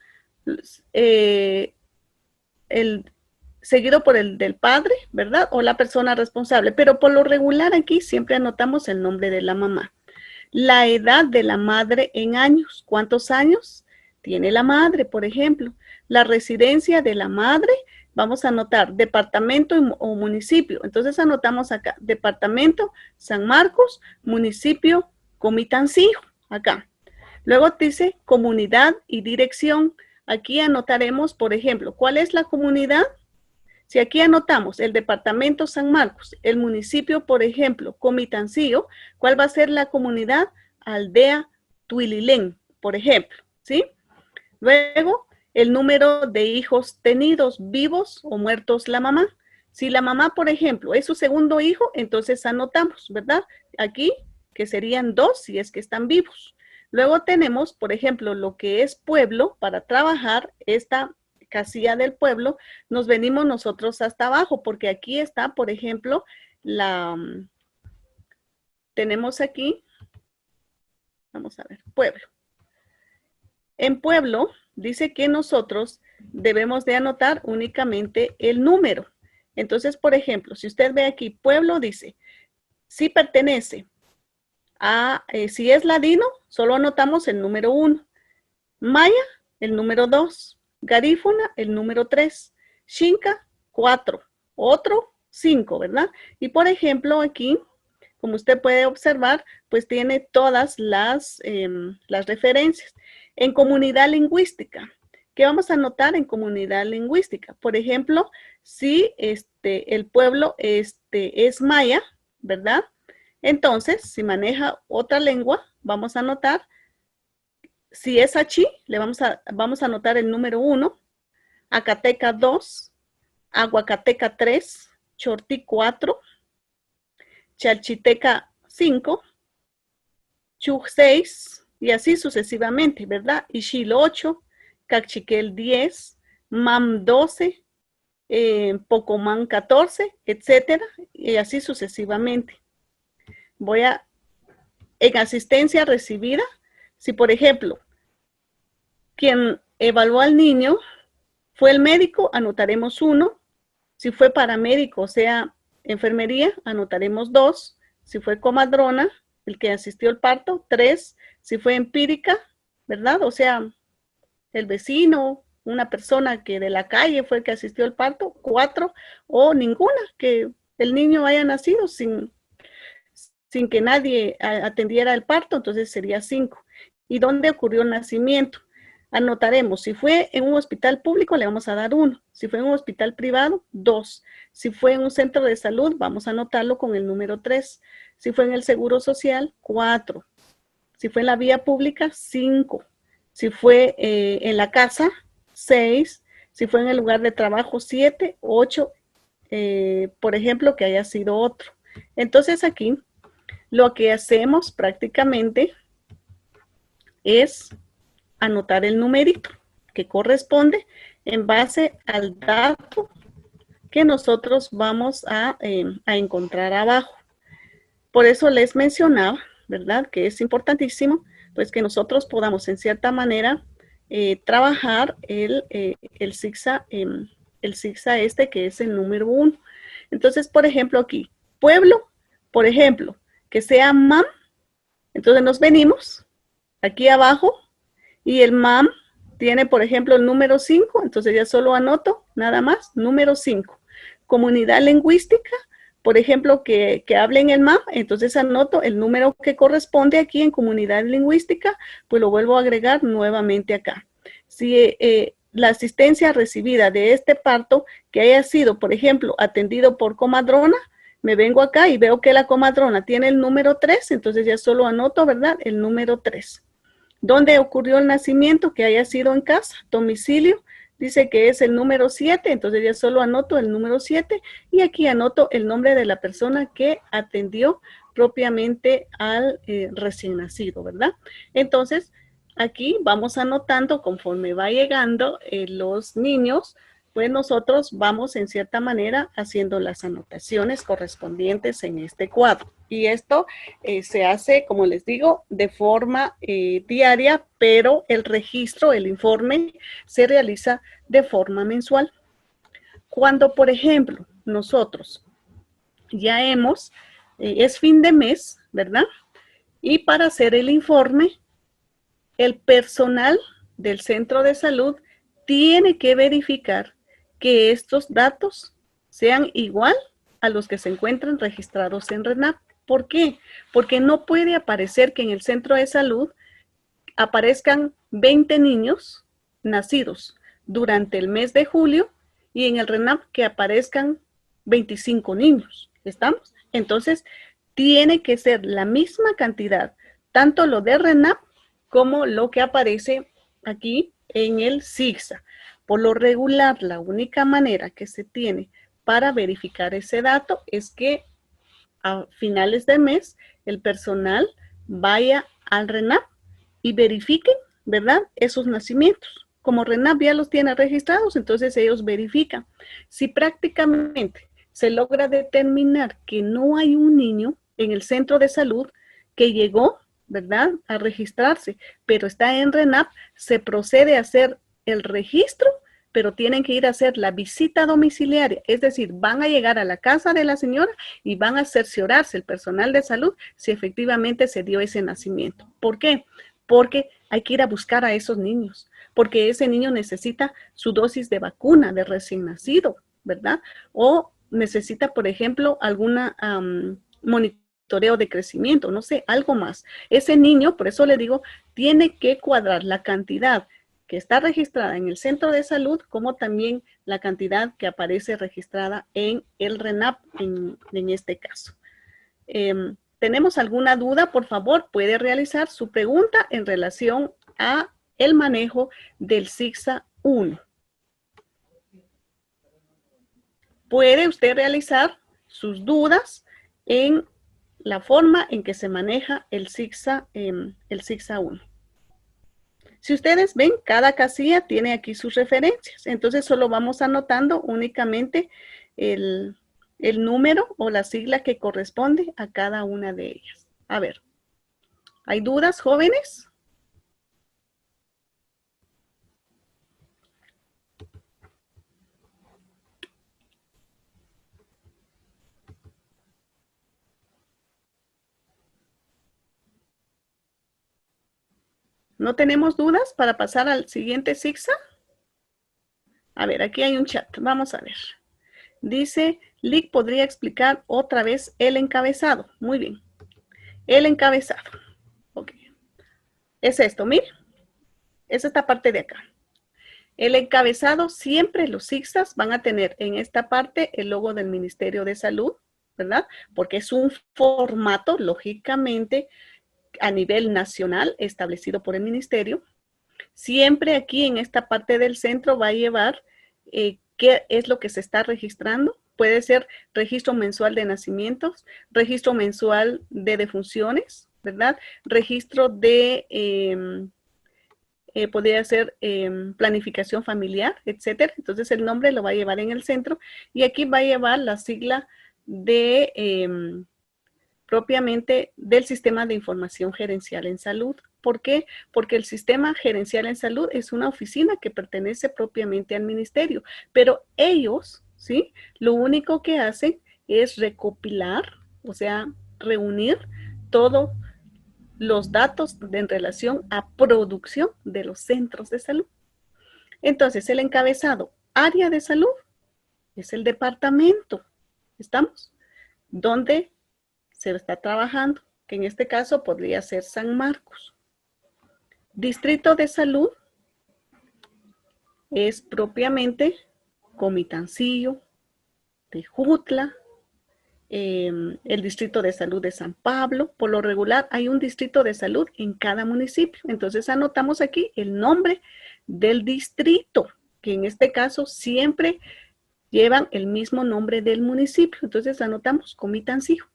seguido por el del padre, ¿verdad? O la persona responsable, pero por lo regular aquí siempre anotamos el nombre de la mamá. La edad de la madre en años, ¿cuántos años tiene la madre, por ejemplo? La residencia de la madre, vamos a anotar departamento o municipio. Entonces anotamos acá, departamento San Marcos, municipio Comitancio, acá. Luego dice comunidad y dirección. Aquí anotaremos, por ejemplo, ¿cuál es la comunidad? Si aquí anotamos el departamento San Marcos, el municipio, por ejemplo, Comitancio, ¿cuál va a ser la comunidad? Aldea Tuililén, por ejemplo, ¿sí? Luego, el número de hijos tenidos, vivos o muertos la mamá. Si la mamá, por ejemplo, es su segundo hijo, entonces anotamos, ¿verdad? Aquí, que serían 2 si es que están vivos. Luego tenemos, por ejemplo, lo que es pueblo, para trabajar esta casilla del pueblo, nos venimos nosotros hasta abajo, porque aquí está, por ejemplo, tenemos aquí, vamos a ver, pueblo. En pueblo, dice que nosotros debemos de anotar únicamente el número. Entonces, por ejemplo, si usted ve aquí, pueblo dice, si pertenece a, si es ladino, solo anotamos el número 1. Maya, el número 2. Garífuna, el número 3. Xinca, 4. Otro, 5, ¿verdad? Y por ejemplo, aquí, como usted puede observar, pues tiene todas las referencias. En comunidad lingüística, ¿Qué vamos a anotar en comunidad lingüística? Por ejemplo, si el pueblo es maya, ¿verdad? Entonces, si maneja otra lengua, vamos a anotar, si es achí, vamos a anotar el número 1, Acateca 2, Aguacateca 3, Chortí 4, Chalchiteca 5, Chuj 6, y así sucesivamente, ¿verdad? Ixil 8, Cachiquel 10, Mam 12, Pocomán 14, etcétera, y así sucesivamente. En asistencia recibida, si por ejemplo, quien evaluó al niño fue el médico, anotaremos 1. Si fue paramédico, o sea, enfermería, anotaremos 2. Si fue comadrona, el que asistió al parto, 3. Si fue empírica, ¿verdad? O sea, el vecino, una persona que de la calle fue el que asistió al parto, 4. O ninguna, que el niño haya nacido sin que nadie atendiera el parto, entonces sería 5. ¿Y dónde ocurrió el nacimiento? Anotaremos, si fue en un hospital público, le vamos a dar 1. Si fue en un hospital privado, 2. Si fue en un centro de salud, vamos a anotarlo con el número 3. Si fue en el seguro social, 4. Si fue en la vía pública, 5. Si fue en la casa, 6. Si fue en el lugar de trabajo, 7, 8. Por ejemplo, que haya sido otro. Entonces aquí, lo que hacemos prácticamente es anotar el numerito que corresponde en base al dato que nosotros vamos a encontrar abajo. Por eso les mencionaba, ¿verdad? Que es importantísimo, pues que nosotros podamos en cierta manera trabajar el SIGSA que es el número 1. Entonces, por ejemplo, aquí, pueblo, por ejemplo, que sea MAM, entonces nos venimos aquí abajo, y el MAM tiene, por ejemplo, el número 5, entonces ya solo anoto, nada más, número 5. Comunidad lingüística, por ejemplo, que hablen el MAM, entonces anoto el número que corresponde aquí en comunidad lingüística, pues lo vuelvo a agregar nuevamente acá. Si la asistencia recibida de este parto, que haya sido, por ejemplo, atendido por comadrona, me vengo acá y veo que la comadrona tiene el número 3, entonces ya solo anoto, ¿verdad? El número 3. ¿Dónde ocurrió el nacimiento? Que haya sido en casa. Domicilio, dice que es el número 7, entonces ya solo anoto el número 7 y aquí anoto el nombre de la persona que atendió propiamente al recién nacido, ¿verdad? Entonces, aquí vamos anotando conforme va llegando los niños, pues nosotros vamos en cierta manera haciendo las anotaciones correspondientes en este cuadro. Y esto se hace, como les digo, de forma diaria, pero el registro, el informe, se realiza de forma mensual. Cuando, por ejemplo, nosotros ya es fin de mes, ¿verdad? Y para hacer el informe, el personal del centro de salud tiene que verificar que estos datos sean igual a los que se encuentran registrados en RENAP. ¿Por qué? Porque no puede aparecer que en el centro de salud aparezcan 20 niños nacidos durante el mes de julio y en el RENAP que aparezcan 25 niños. ¿Estamos? Entonces, tiene que ser la misma cantidad, tanto lo de RENAP como lo que aparece aquí en el SIGSA. Por lo regular, la única manera que se tiene para verificar ese dato es que a finales de mes el personal vaya al RENAP y verifique, ¿verdad?, esos nacimientos. Como RENAP ya los tiene registrados, entonces ellos verifican. Si prácticamente se logra determinar que no hay un niño en el centro de salud que llegó, ¿verdad?, a registrarse, pero está en RENAP, se procede a hacer el registro, pero tienen que ir a hacer la visita domiciliaria, es decir, van a llegar a la casa de la señora y van a cerciorarse el personal de salud si efectivamente se dio ese nacimiento. ¿Por qué? Porque hay que ir a buscar a esos niños, porque ese niño necesita su dosis de vacuna de recién nacido, ¿verdad? O necesita, por ejemplo, alguna monitoreo de crecimiento, no sé, algo más. Ese niño, por eso le digo, tiene que cuadrar la cantidad que está registrada en el centro de salud, como también la cantidad que aparece registrada en el RENAP en este caso. ¿Tenemos alguna duda? Por favor, puede realizar su pregunta en relación a el manejo del SIGSA 1. Puede usted realizar sus dudas en la forma en que se maneja el SIGSA 1. Si ustedes ven, cada casilla tiene aquí sus referencias. Entonces, solo vamos anotando únicamente el número o la sigla que corresponde a cada una de ellas. A ver, ¿hay dudas, jóvenes? ¿No tenemos dudas para pasar al siguiente SIGSA? A ver, aquí hay un chat. Vamos a ver. Dice, Lick podría explicar otra vez el encabezado. Muy bien. El encabezado. Ok. Es esto, miren. Es esta parte de acá. El encabezado, siempre los SIGSAs van a tener en esta parte el logo del Ministerio de Salud, ¿verdad? Porque es un formato, lógicamente, a nivel nacional establecido por el ministerio. Siempre aquí en esta parte del centro va a llevar qué es lo que se está registrando. Puede ser registro mensual de nacimientos, registro mensual de defunciones, ¿verdad? Registro de, podría ser planificación familiar, etcétera. Entonces el nombre lo va a llevar en el centro y aquí va a llevar la sigla de propiamente del Sistema de Información Gerencial en Salud. ¿Por qué? Porque el Sistema Gerencial en Salud es una oficina que pertenece propiamente al ministerio, pero ellos, ¿sí? Lo único que hacen es recopilar, o sea, reunir todos los datos en relación a producción de los centros de salud. Entonces, el encabezado, área de salud, es el departamento, ¿estamos? Donde se está trabajando, que en este caso podría ser San Marcos. Distrito de salud es propiamente Comitancillo, Tejutla, el distrito de salud de San Pablo. Por lo regular hay un distrito de salud en cada municipio. Entonces anotamos aquí el nombre del distrito, que en este caso siempre llevan el mismo nombre del municipio. Entonces anotamos Comitancillo.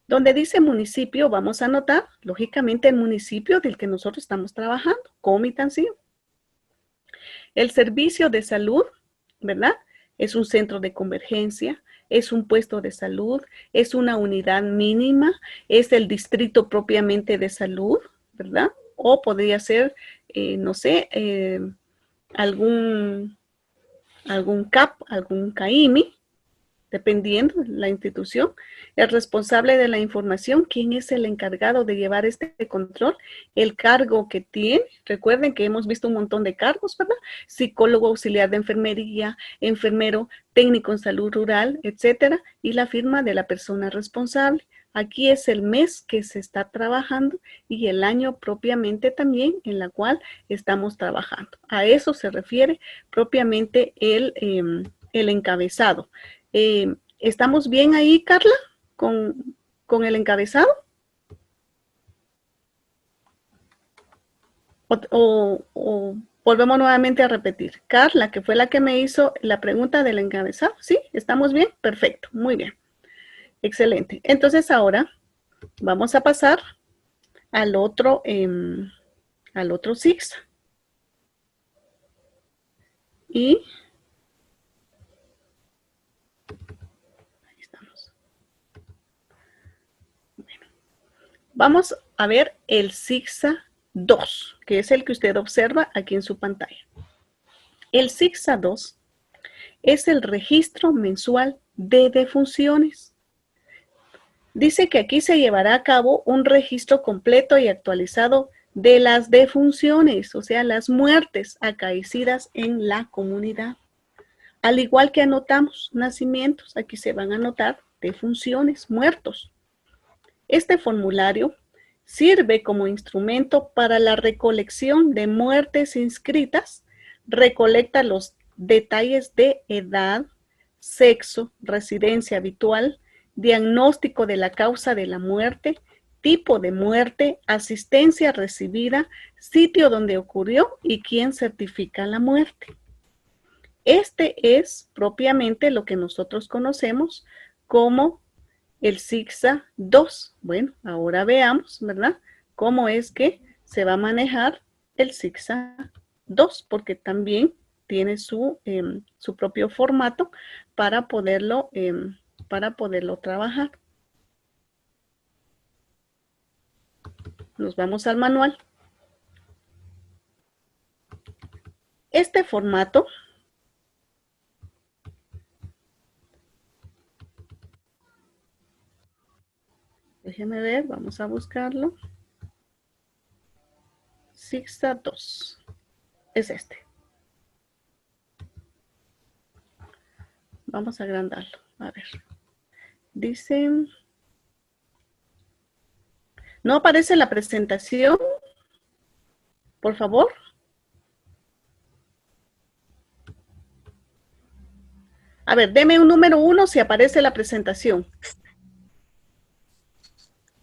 Donde dice municipio, vamos a anotar, lógicamente, el municipio del que nosotros estamos trabajando, Comitancillo. El servicio de salud, ¿verdad? Es un centro de convergencia, es un puesto de salud, es una unidad mínima, es el distrito propiamente de salud, ¿verdad? O podría ser, no sé, algún CAP, algún CAIMI, dependiendo de la institución, el responsable de la información, ¿quién es el encargado de llevar este control? El cargo que tiene, recuerden que hemos visto un montón de cargos, ¿verdad? Psicólogo auxiliar de enfermería, enfermero, técnico en salud rural, etcétera, y la firma de la persona responsable. Aquí es el mes que se está trabajando y el año propiamente también en la cual estamos trabajando. A eso se refiere propiamente el encabezado. ¿Estamos bien ahí, Carla, con el encabezado? O volvemos nuevamente a repetir. Carla, que fue la que me hizo la pregunta del encabezado. ¿Sí? ¿Estamos bien? Perfecto, muy bien. Excelente. Entonces ahora vamos a pasar al otro SIGSA. Y ahí estamos. Bueno, vamos a ver el SIGSA 2, que es el que usted observa aquí en su pantalla. El SIGSA 2 es el registro mensual de defunciones. Dice que aquí se llevará a cabo un registro completo y actualizado de las defunciones, o sea, las muertes acaecidas en la comunidad. Al igual que anotamos nacimientos, aquí se van a anotar defunciones, muertos. Este formulario sirve como instrumento para la recolección de muertes inscritas, recolecta los detalles de edad, sexo, residencia habitual, diagnóstico de la causa de la muerte, tipo de muerte, asistencia recibida, sitio donde ocurrió y quién certifica la muerte. Este es propiamente lo que nosotros conocemos como el CICSA-2. Bueno, ahora veamos, ¿verdad? Cómo es que se va a manejar el CICSA-2, porque también tiene su propio formato para poderlo trabajar. Nos vamos al manual. Este formato déjeme ver, vamos a buscarlo. CICSA-2 es este. Vamos a agrandarlo, a ver. Dice, ¿no aparece la presentación? Por favor. A ver, deme un número 1 si aparece la presentación.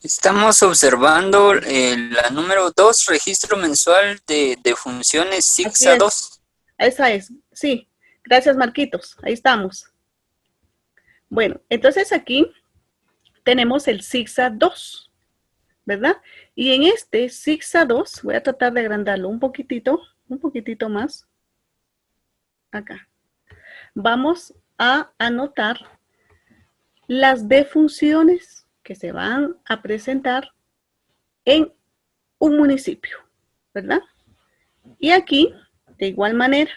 Estamos observando la número 2, registro mensual de funciones CICSA 2. Esa es, sí. Gracias, Marquitos. Ahí estamos. Bueno, entonces aquí tenemos el CICSA 2, ¿verdad? Y en este CICSA 2, voy a tratar de agrandarlo un poquitito más. Acá. Vamos a anotar las defunciones que se van a presentar en un municipio, ¿verdad? Y aquí, de igual manera,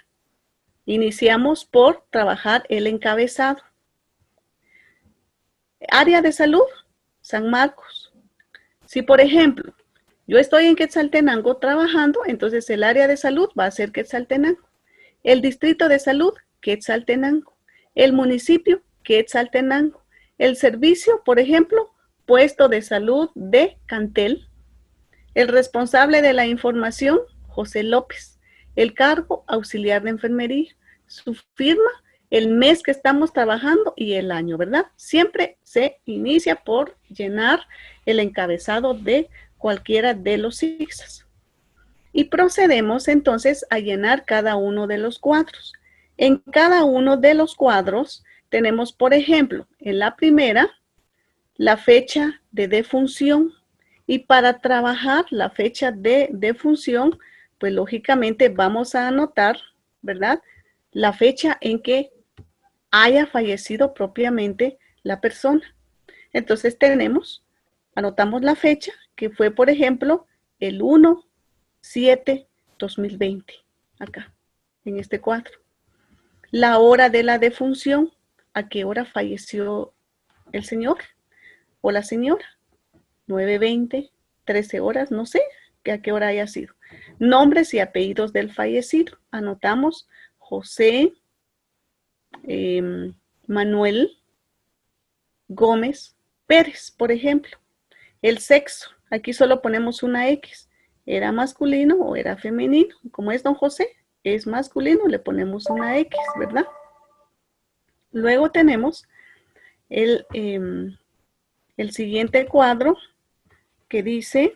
iniciamos por trabajar el encabezado. Área de salud, San Marcos. Si, por ejemplo, yo estoy en Quetzaltenango trabajando, entonces el área de salud va a ser Quetzaltenango. El distrito de salud, Quetzaltenango. El municipio, Quetzaltenango. El servicio, por ejemplo, puesto de salud de Cantel. El responsable de la información, José López. El cargo, auxiliar de enfermería. Su firma, el mes que estamos trabajando y el año, ¿verdad? Siempre se inicia por llenar el encabezado de cualquiera de los CICSAs. Y procedemos entonces a llenar cada uno de los cuadros. En cada uno de los cuadros tenemos, por ejemplo, en la primera, la fecha de defunción. Y para trabajar la fecha de defunción, pues lógicamente vamos a anotar, ¿verdad? La fecha en que haya fallecido propiamente la persona. Entonces anotamos la fecha, que fue, por ejemplo, el 1/7/2020, acá, en este cuadro. La hora de la defunción, a qué hora falleció el señor o la señora. 9:20, 13 horas, no sé a qué hora haya sido. Nombres y apellidos del fallecido. Anotamos José Manuel Gómez Pérez, por ejemplo. El sexo, aquí solo ponemos una X. ¿Era masculino o era femenino? Como es don José, es masculino, le ponemos una X, ¿verdad? Luego tenemos el siguiente cuadro que dice,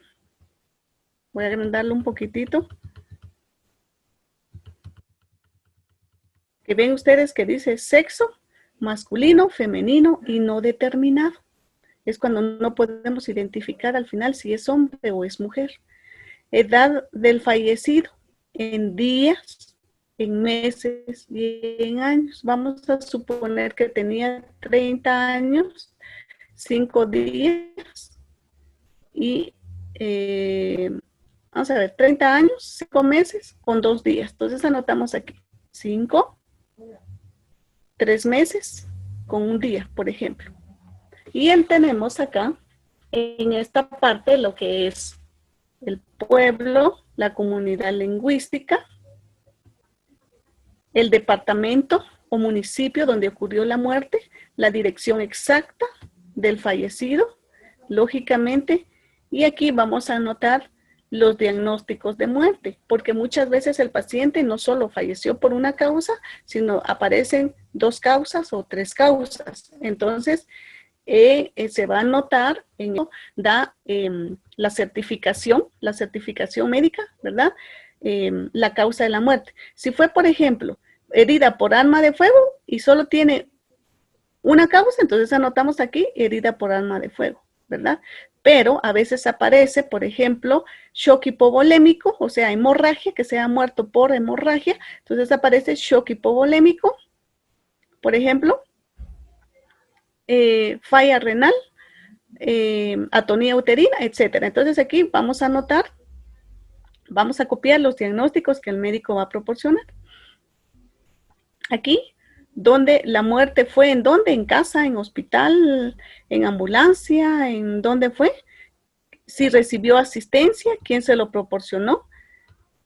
voy a agrandarlo un poquitito, que ven ustedes que dice sexo, masculino, femenino y no determinado. Es cuando no podemos identificar al final si es hombre o es mujer. Edad del fallecido en días, en meses y en años. Vamos a suponer que tenía 30 años, 5 días y vamos a ver, 30 años, 5 meses con 2 días. Entonces anotamos aquí 5, 3 meses con 1 día, por ejemplo. Y tenemos acá en esta parte lo que es el pueblo, la comunidad lingüística, el departamento o municipio donde ocurrió la muerte, la dirección exacta del fallecido, lógicamente Y aquí vamos a anotar los diagnósticos de muerte, porque muchas veces el paciente no solo falleció por una causa, sino aparecen 2 causas o 3 causas. Entonces, se va a anotar, da la certificación médica, ¿verdad? La causa de la muerte. Si fue, por ejemplo, herida por arma de fuego y solo tiene una causa, entonces anotamos aquí herida por arma de fuego, ¿verdad? Pero a veces aparece, por ejemplo, shock hipovolémico, o sea, hemorragia, que se ha muerto por hemorragia, entonces aparece shock hipovolémico, por ejemplo, falla renal, atonía uterina, etcétera. Entonces aquí vamos a anotar, vamos a copiar los diagnósticos que el médico va a proporcionar. Aquí, donde la muerte fue, ¿en dónde? En casa, en hospital, en ambulancia, ¿en dónde fue? Si recibió asistencia, ¿quién se lo proporcionó?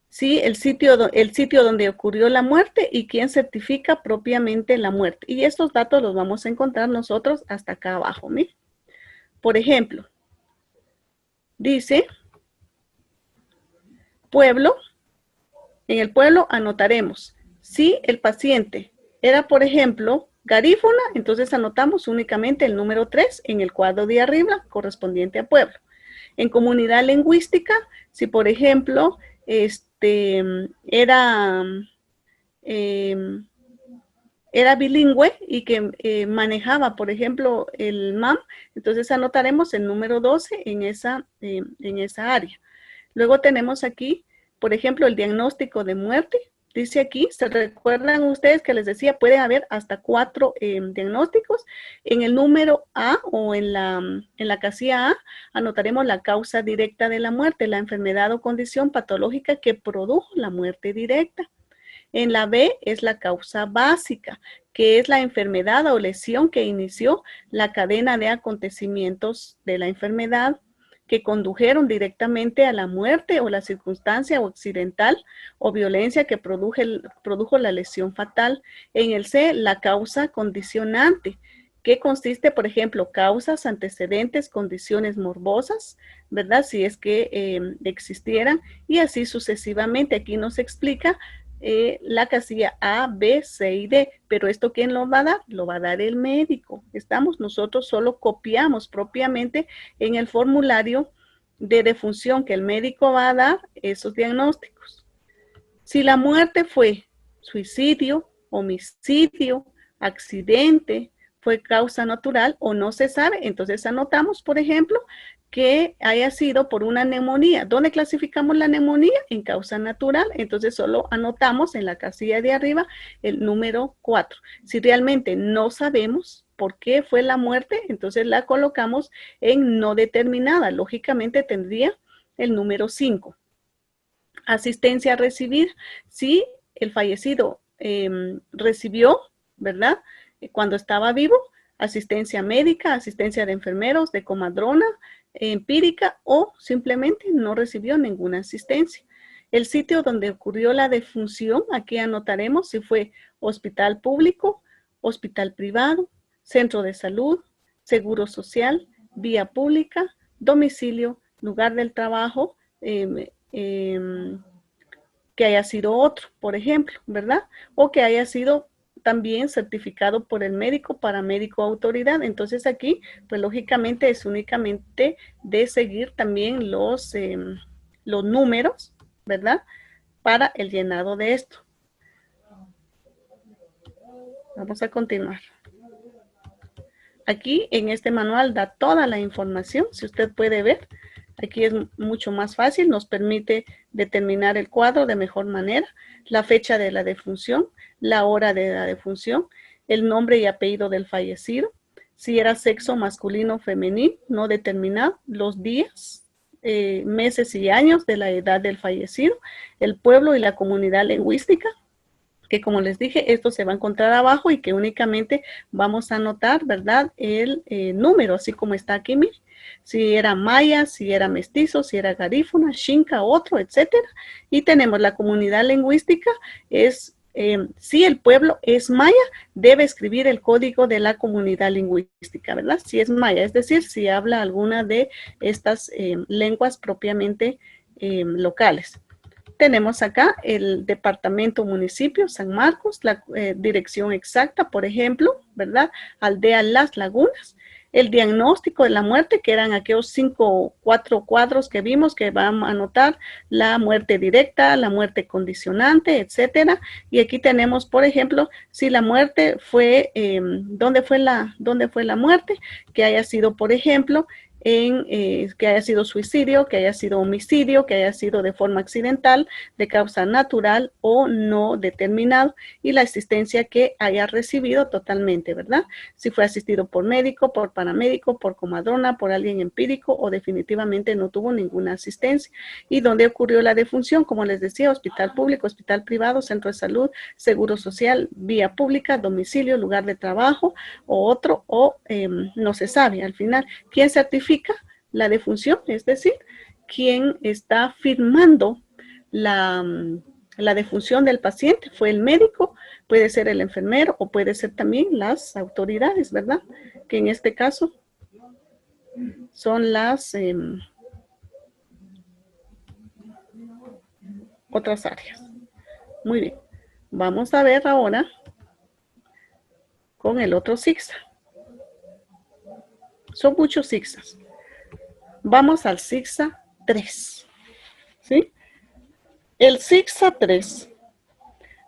Sí, el sitio donde ocurrió la muerte y quién certifica propiamente la muerte. Y estos datos los vamos a encontrar nosotros hasta acá abajo. Miren. Por ejemplo, dice pueblo. En el pueblo anotaremos si el paciente era, por ejemplo, garífuna, entonces anotamos únicamente el número 3 en el cuadro de arriba correspondiente a pueblo. En comunidad lingüística, si por ejemplo era bilingüe y que manejaba, por ejemplo, el MAM, entonces anotaremos el número 12 en esa área. Luego tenemos aquí, por ejemplo, el diagnóstico de muerte. Dice aquí, ¿se recuerdan ustedes que les decía, puede haber hasta 4 diagnósticos? En el número A o en la casilla A, anotaremos la causa directa de la muerte, la enfermedad o condición patológica que produjo la muerte directa. En la B es la causa básica, que es la enfermedad o lesión que inició la cadena de acontecimientos de la enfermedad que condujeron directamente a la muerte o la circunstancia accidental o violencia que produjo la lesión fatal. En el C, la causa condicionante, que consiste, por ejemplo, causas, antecedentes, condiciones morbosas, ¿verdad? Si es que existieran, y así sucesivamente. Aquí nos explica la casilla A, B, C y D, pero ¿esto quién lo va a dar? Lo va a dar el médico. Nosotros solo copiamos propiamente en el formulario de defunción que el médico va a dar esos diagnósticos. Si la muerte fue suicidio, homicidio, accidente, fue causa natural o no se sabe, entonces anotamos, por ejemplo, que haya sido por una neumonía. ¿Dónde clasificamos la neumonía? En causa natural. Entonces solo anotamos en la casilla de arriba el número 4. Si realmente no sabemos por qué fue la muerte, entonces la colocamos en no determinada. Lógicamente tendría el número 5. Asistencia a recibir. Si el fallecido recibió, ¿verdad? Cuando estaba vivo, asistencia médica, asistencia de enfermeros, de comadrona, empírica o simplemente no recibió ninguna asistencia. El sitio donde ocurrió la defunción, aquí anotaremos si fue hospital público, hospital privado, centro de salud, seguro social, vía pública, domicilio, lugar del trabajo, que haya sido otro, por ejemplo, ¿verdad? O que haya sido también certificado por el médico, paramédico, autoridad. Entonces aquí, pues lógicamente es únicamente de seguir también los números, ¿verdad? Para el llenado de esto. Vamos a continuar. Aquí en este manual da toda la información, si usted puede ver. Aquí es mucho más fácil, nos permite determinar el cuadro de mejor manera, la fecha de la defunción, la hora de la defunción, el nombre y apellido del fallecido, si era sexo masculino o femenino, no determinado, los días, meses y años de la edad del fallecido, el pueblo y la comunidad lingüística, que como les dije, esto se va a encontrar abajo y que únicamente vamos a anotar, ¿verdad? El número, así como está aquí, miren. Si era maya, si era mestizo, si era garífuna, xinca, otro, etcétera. Y tenemos la comunidad lingüística, es si el pueblo es maya, debe escribir el código de la comunidad lingüística, ¿verdad? Si es maya, es decir, si habla alguna de estas lenguas propiamente locales. Tenemos acá el departamento municipio San Marcos, la dirección exacta, por ejemplo, ¿verdad? Aldea Las Lagunas. El diagnóstico de la muerte, que eran aquellos 4 cuadros que vimos, que vamos a anotar la muerte directa, la muerte condicionante, etcétera. Y aquí tenemos, por ejemplo, si la muerte fue, ¿dónde fue la muerte? Que haya sido, por ejemplo, que haya sido suicidio, que haya sido homicidio, que haya sido de forma accidental, de causa natural o no determinado, y la asistencia que haya recibido totalmente, ¿verdad? Si fue asistido por médico, por paramédico, por comadrona, por alguien empírico o definitivamente no tuvo ninguna asistencia. Y dónde ocurrió la defunción, como les decía, hospital público, hospital privado, centro de salud, seguro social, vía pública, domicilio, lugar de trabajo o otro, o no se sabe al final. ¿Quién certifica la defunción? Es decir, ¿quién está firmando la defunción del paciente? ¿Fue el médico? Puede ser el enfermero o puede ser también las autoridades, ¿verdad? Que en este caso son las otras áreas. Muy bien. Vamos a ver ahora con el otro SIGSA. Son muchos SIGSAs. Vamos al SIGSA 3. ¿Sí? El SIGSA 3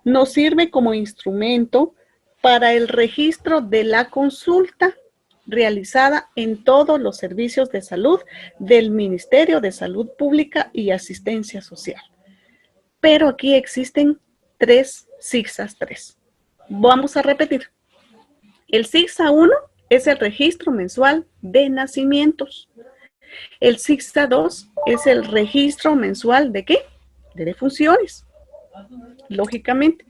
nos sirve como instrumento para el registro de la consulta realizada en todos los servicios de salud del Ministerio de Salud Pública y Asistencia Social. Pero aquí existen 3 SIGSAs 3. Vamos a repetir. El SIGSA 1 es el registro mensual de nacimientos. El SIGSA 2 es el registro mensual de ¿qué? De defunciones, lógicamente.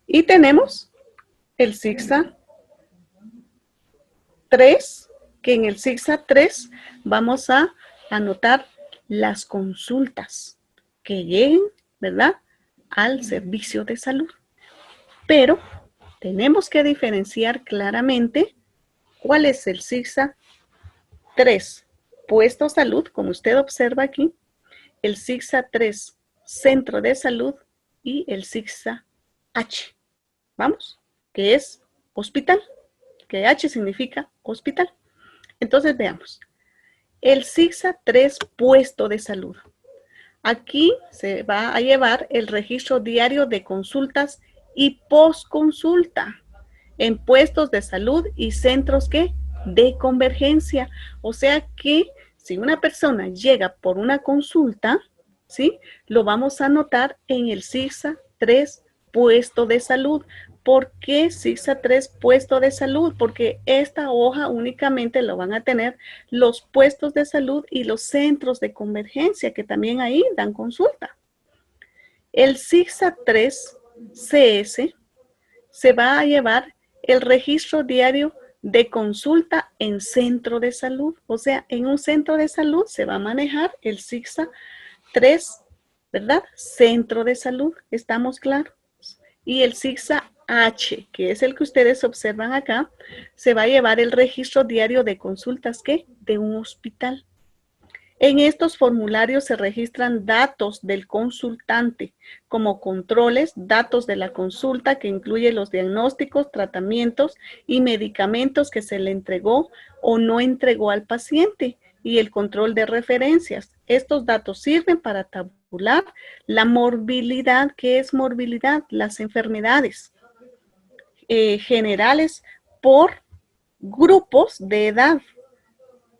Y tenemos el SIGSA 3, que en el SIGSA 3 vamos a anotar las consultas que lleguen, ¿verdad?, al servicio de salud. Pero tenemos que diferenciar claramente cuál es el SIGSA 3, puesto salud, como usted observa aquí, el SIGSA 3, centro de salud, y el SIGSA H, vamos, que es hospital, que H significa hospital. Entonces veamos, el SIGSA 3, puesto de salud. Aquí se va a llevar el registro diario de consultas y postconsulta en puestos de salud y centros ¿qué? De convergencia. O sea que si una persona llega por una consulta, ¿sí?, lo vamos a anotar en el SIGSA 3, puesto de salud. ¿Por qué SIGSA 3, puesto de salud? Porque esta hoja únicamente lo van a tener los puestos de salud y los centros de convergencia, que también ahí dan consulta. El SIGSA 3 CS se va a llevar el registro diario de consulta en centro de salud. O sea, en un centro de salud se va a manejar el SIGSA 3, ¿verdad? Centro de salud, ¿estamos claros? Y el SIGSA H, que es el que ustedes observan acá, se va a llevar el registro diario de consultas, ¿qué? De un hospital. En estos formularios se registran datos del consultante, como controles, datos de la consulta que incluye los diagnósticos, tratamientos y medicamentos que se le entregó o no entregó al paciente, y el control de referencias. Estos datos sirven para tabular la morbilidad. ¿Qué es morbilidad? Las enfermedades generales por grupos de edad,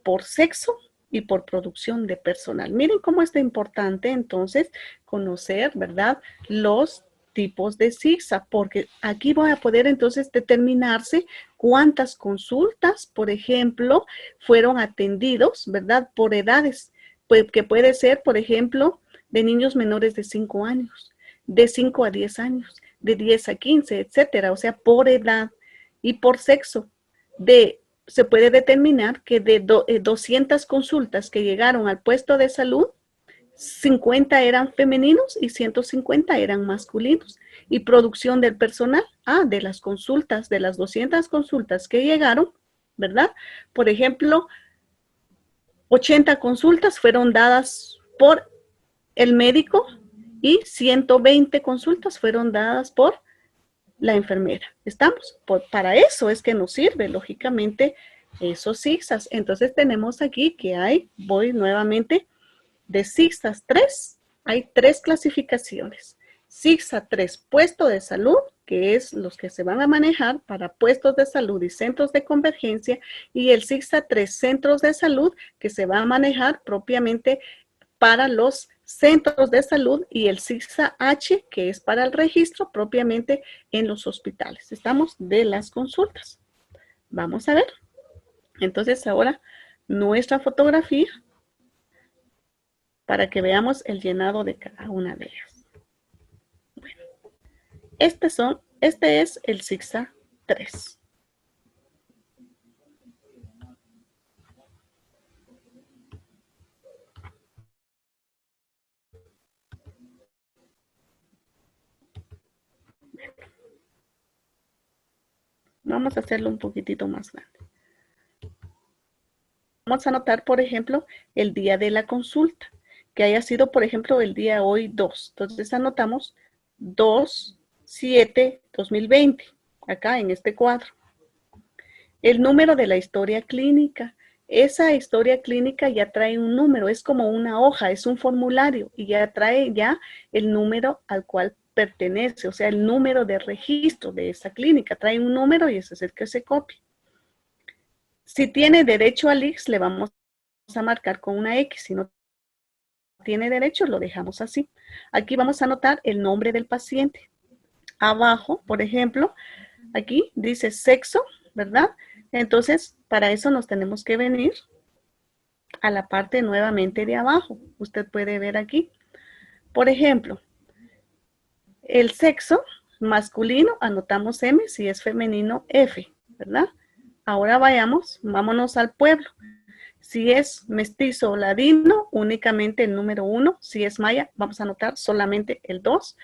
por sexo y por producción de personal. Miren cómo es importante entonces conocer, ¿verdad?, los tipos de SIGSA, porque aquí voy a poder entonces determinarse cuántas consultas, por ejemplo, fueron atendidos, ¿verdad?, por edades, pues, que puede ser, por ejemplo, de niños menores de 5 años, de 5 a 10 años, de 10 a 15, etcétera, o sea, por edad y por sexo. Se puede determinar que de 200 consultas que llegaron al puesto de salud, 50 eran femeninos y 150 eran masculinos. Y producción del personal, de las consultas, de las 200 consultas que llegaron, ¿verdad? Por ejemplo, 80 consultas fueron dadas por el médico y 120 consultas fueron dadas por la enfermera. ¿Estamos? Para eso es que nos sirve, lógicamente, esos CIGSAs. Entonces tenemos aquí que hay, voy nuevamente, de CIGSAs 3, hay 3 clasificaciones. CIGSA 3, puesto de salud, que es los que se van a manejar para puestos de salud y centros de convergencia, y el CIGSA 3, centros de salud, que se va a manejar propiamente para los centros de salud, y el CIGSA H, que es para el registro propiamente en los hospitales. Estamos de las consultas. Vamos a ver. Entonces ahora nuestra fotografía para que veamos el llenado de cada una de ellas. Bueno, este es el CIGSA 3. Vamos a hacerlo un poquitito más grande. Vamos a anotar, por ejemplo, el día de la consulta, que haya sido, por ejemplo, el día hoy 2. Entonces anotamos 2/7/2020, acá en este cuadro. El número de la historia clínica. Esa historia clínica ya trae un número, es como una hoja, es un formulario y ya trae ya el número al cual pertenece, o sea, el número de registro de esa clínica. Trae un número y ese es el que se copia. Si tiene derecho al IX, le vamos a marcar con una X. Si no tiene derecho, lo dejamos así. Aquí vamos a anotar el nombre del paciente. Abajo, por ejemplo, aquí dice sexo, ¿verdad? Entonces, para eso nos tenemos que venir a la parte nuevamente de abajo. Usted puede ver aquí. Por ejemplo, el sexo masculino, anotamos M, si es femenino, F, ¿verdad? Ahora vámonos al pueblo. Si es mestizo o ladino, únicamente el número 1. Si es maya, vamos a anotar solamente el 2.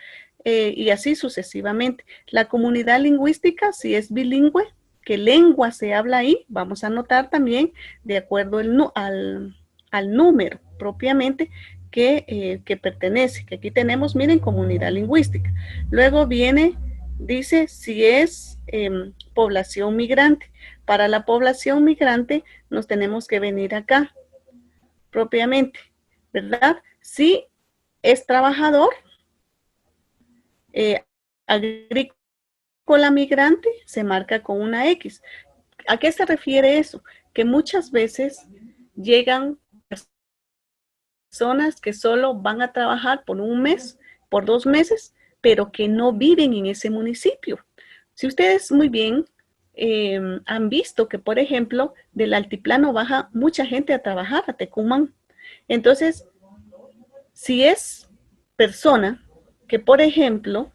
Y así sucesivamente. La comunidad lingüística, si es bilingüe, ¿qué lengua se habla ahí? Vamos a anotar también de acuerdo al número propiamente que pertenece. Que aquí tenemos, miren, comunidad lingüística. Luego viene, dice, si es población migrante. Para la población migrante nos tenemos que venir acá, propiamente, ¿verdad? Si es trabajador, agrícola migrante, se marca con una X. ¿A qué se refiere eso? Que muchas veces llegan personas que solo van a trabajar por un mes, por 2 meses, pero que no viven en ese municipio. Si ustedes muy bien han visto que, por ejemplo, del altiplano baja mucha gente a trabajar a Tecumán. Entonces, si es persona que, por ejemplo,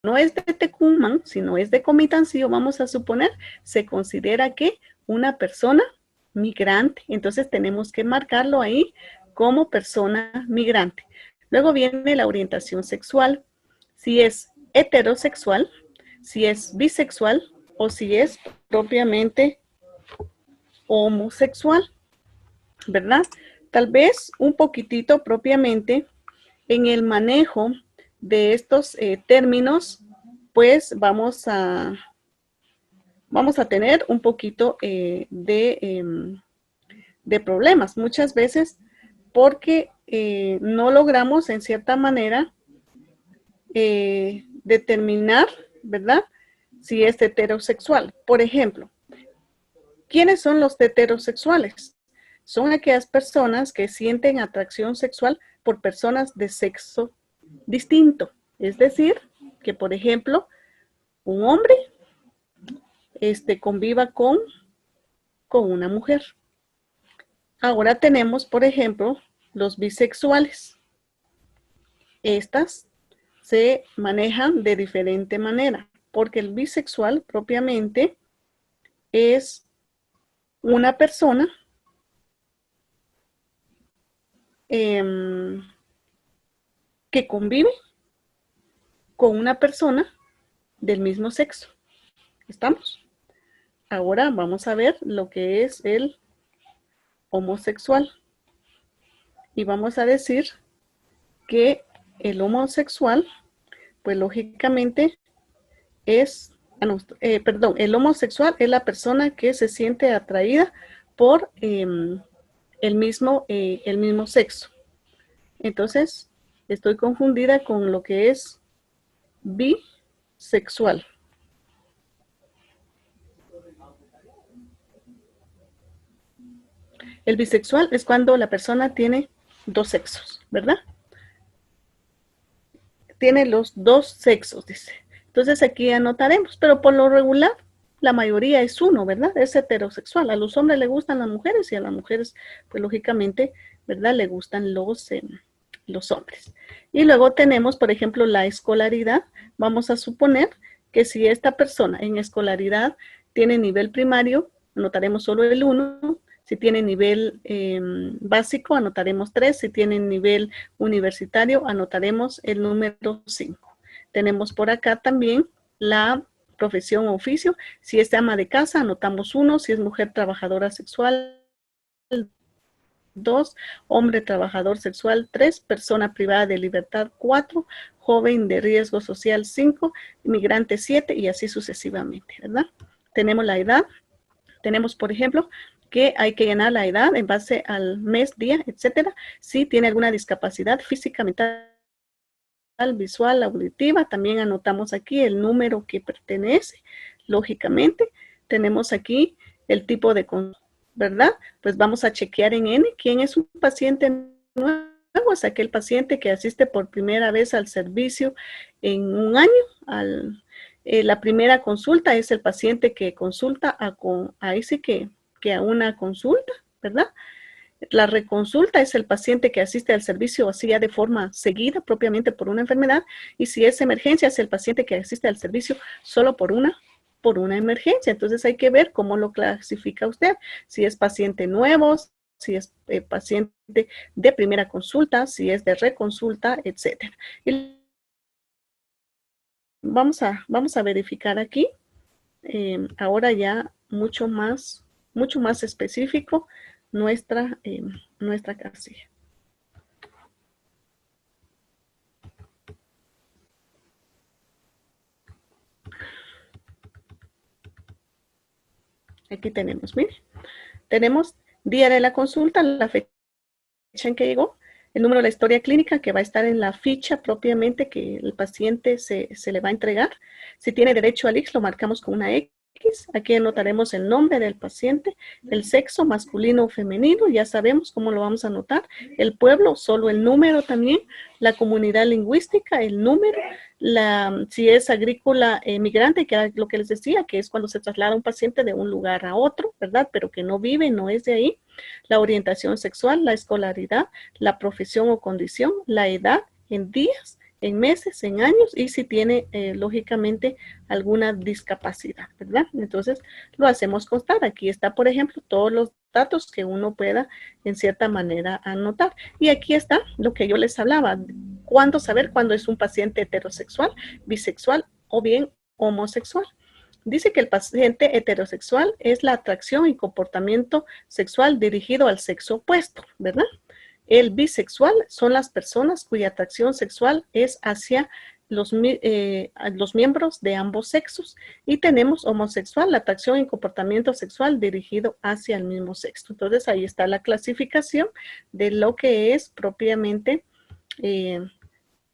no es de Tecumán, sino es de Comitancillo, vamos a suponer, se considera que una persona migrante. Entonces tenemos que marcarlo ahí como persona migrante. Luego viene la orientación sexual. Si es heterosexual, si es bisexual o si es propiamente homosexual, ¿verdad? Tal vez un poquitito propiamente en el manejo de estos términos, pues vamos a tener un poquito de problemas muchas veces porque no logramos en cierta manera determinar, ¿verdad? Si es heterosexual. Por ejemplo, ¿quiénes son los heterosexuales? Son aquellas personas que sienten atracción sexual por personas de sexo distinto. Es decir, que por ejemplo, un hombre conviva con una mujer. Ahora tenemos, por ejemplo, los bisexuales. Estas se manejan de diferente manera, porque el bisexual propiamente es una persona que convive con una persona del mismo sexo. ¿Estamos? Ahora vamos a ver lo que es el homosexual. Y vamos a decir que el homosexual, pues lógicamente es, el homosexual es la persona que se siente atraída por el mismo sexo. Entonces, estoy confundida con lo que es bisexual. El bisexual es cuando la persona tiene dos sexos, ¿verdad? Tiene los dos sexos, dice. Entonces aquí anotaremos, pero por lo regular la mayoría es uno, ¿verdad? Es heterosexual. A los hombres le gustan las mujeres y a las mujeres, pues lógicamente, ¿verdad? Le gustan los hombres. Y luego tenemos, por ejemplo, la escolaridad. Vamos a suponer que si esta persona en escolaridad tiene nivel primario, anotaremos solo el 1. Si tiene nivel básico, anotaremos 3. Si tiene nivel universitario, anotaremos el número 5. Tenemos por acá también la profesión o oficio. Si es ama de casa, anotamos 1. Si es mujer trabajadora sexual, 2, hombre trabajador sexual, 3, persona privada de libertad, 4, joven de riesgo social, 5, inmigrante, 7, y así sucesivamente, ¿verdad? Tenemos la edad. Tenemos, por ejemplo, que hay que llenar la edad en base al mes, día, etcétera. Si tiene alguna discapacidad física, mental, visual, auditiva, también anotamos aquí el número que pertenece. Lógicamente, tenemos aquí el tipo de consulta, ¿verdad? Pues vamos a chequear en N quién es un paciente nuevo. Es aquel paciente que asiste por primera vez al servicio en un año. La primera consulta es el paciente que consulta ahí sí que a una consulta, ¿verdad? La reconsulta es el paciente que asiste al servicio así ya de forma seguida, propiamente por una enfermedad, y si es emergencia, es el paciente que asiste al servicio solo por una emergencia. Entonces hay que ver cómo lo clasifica usted, si es paciente nuevo, si es paciente de primera consulta, si es de reconsulta, etcétera. Y vamos a verificar aquí, ahora ya mucho más específico nuestra casilla. Aquí tenemos, mire, tenemos día de la consulta, la fecha en que llegó, el número de la historia clínica que va a estar en la ficha propiamente que el paciente se le va a entregar. Si tiene derecho al IX, lo marcamos con una X. Aquí anotaremos el nombre del paciente, el sexo masculino o femenino, ya sabemos cómo lo vamos a anotar, el pueblo, solo el número también, la comunidad lingüística, el número, si es agrícola migrante, que era lo que les decía, que es cuando se traslada un paciente de un lugar a otro, ¿verdad? Pero que no vive, no es de ahí, la orientación sexual, la escolaridad, la profesión o condición, la edad en días, en meses, en años, y si tiene, lógicamente, alguna discapacidad, ¿verdad? Entonces, lo hacemos constar. Aquí está, por ejemplo, todos los datos que uno pueda, en cierta manera, anotar. Y aquí está lo que yo les hablaba. ¿Cuándo saber cuándo es un paciente heterosexual, bisexual o bien homosexual? Dice que el paciente heterosexual es la atracción y comportamiento sexual dirigido al sexo opuesto, ¿verdad? El bisexual son las personas cuya atracción sexual es hacia los miembros de ambos sexos. Y tenemos homosexual, la atracción y comportamiento sexual dirigido hacia el mismo sexo. Entonces ahí está la clasificación de lo que es propiamente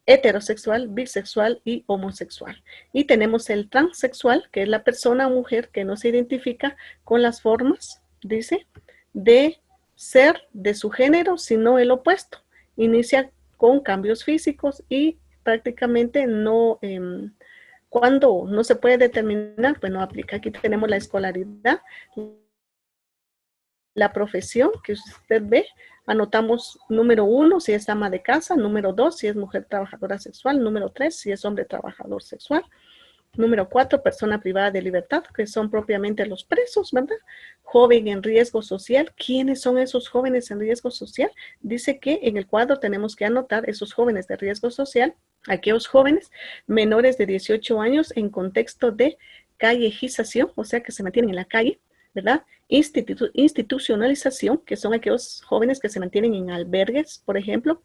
heterosexual, bisexual y homosexual. Y tenemos el transexual, que es la persona o mujer que no se identifica con las formas, dice, de ser de su género, sino el opuesto. Inicia con cambios físicos y prácticamente no, cuando no se puede determinar, pues no aplica. Aquí tenemos la escolaridad, la profesión que usted ve, anotamos número 1 si es ama de casa, número 2 si es mujer trabajadora sexual, número 3 si es hombre trabajador sexual. Número 4, persona privada de libertad, que son propiamente los presos, ¿verdad? Joven en riesgo social. ¿Quiénes son esos jóvenes en riesgo social? Dice que en el cuadro tenemos que anotar esos jóvenes de riesgo social, aquellos jóvenes menores de 18 años en contexto de callejización, o sea, que se mantienen en la calle, ¿verdad? Institucionalización, que son aquellos jóvenes que se mantienen en albergues, por ejemplo,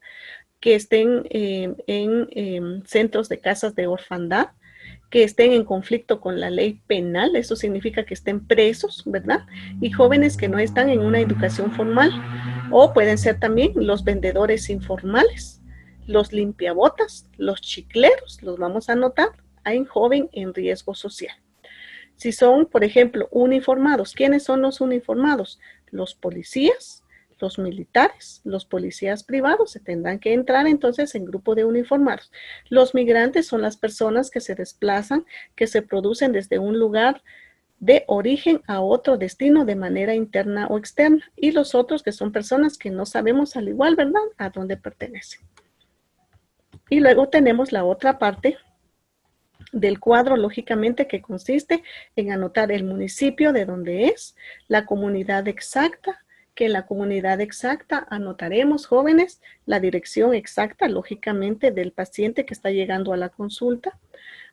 que estén en centros de casas de orfandad, que estén en conflicto con la ley penal, eso significa que estén presos, ¿verdad? Y jóvenes que no están en una educación formal, o pueden ser también los vendedores informales, los limpiabotas, los chicleros, los vamos a anotar en joven en riesgo social. Si son, por ejemplo, uniformados, ¿quiénes son los uniformados? Los policías, los militares, los policías privados se tendrán que entrar entonces en grupo de uniformados. Los migrantes son las personas que se desplazan, que se producen desde un lugar de origen a otro destino de manera interna o externa. Y los otros que son personas que no sabemos al igual, ¿verdad?, a dónde pertenecen. Y luego tenemos la otra parte del cuadro, lógicamente, que consiste en anotar el municipio de donde es, la comunidad exacta, que en la comunidad exacta anotaremos, jóvenes, la dirección exacta, lógicamente, del paciente que está llegando a la consulta.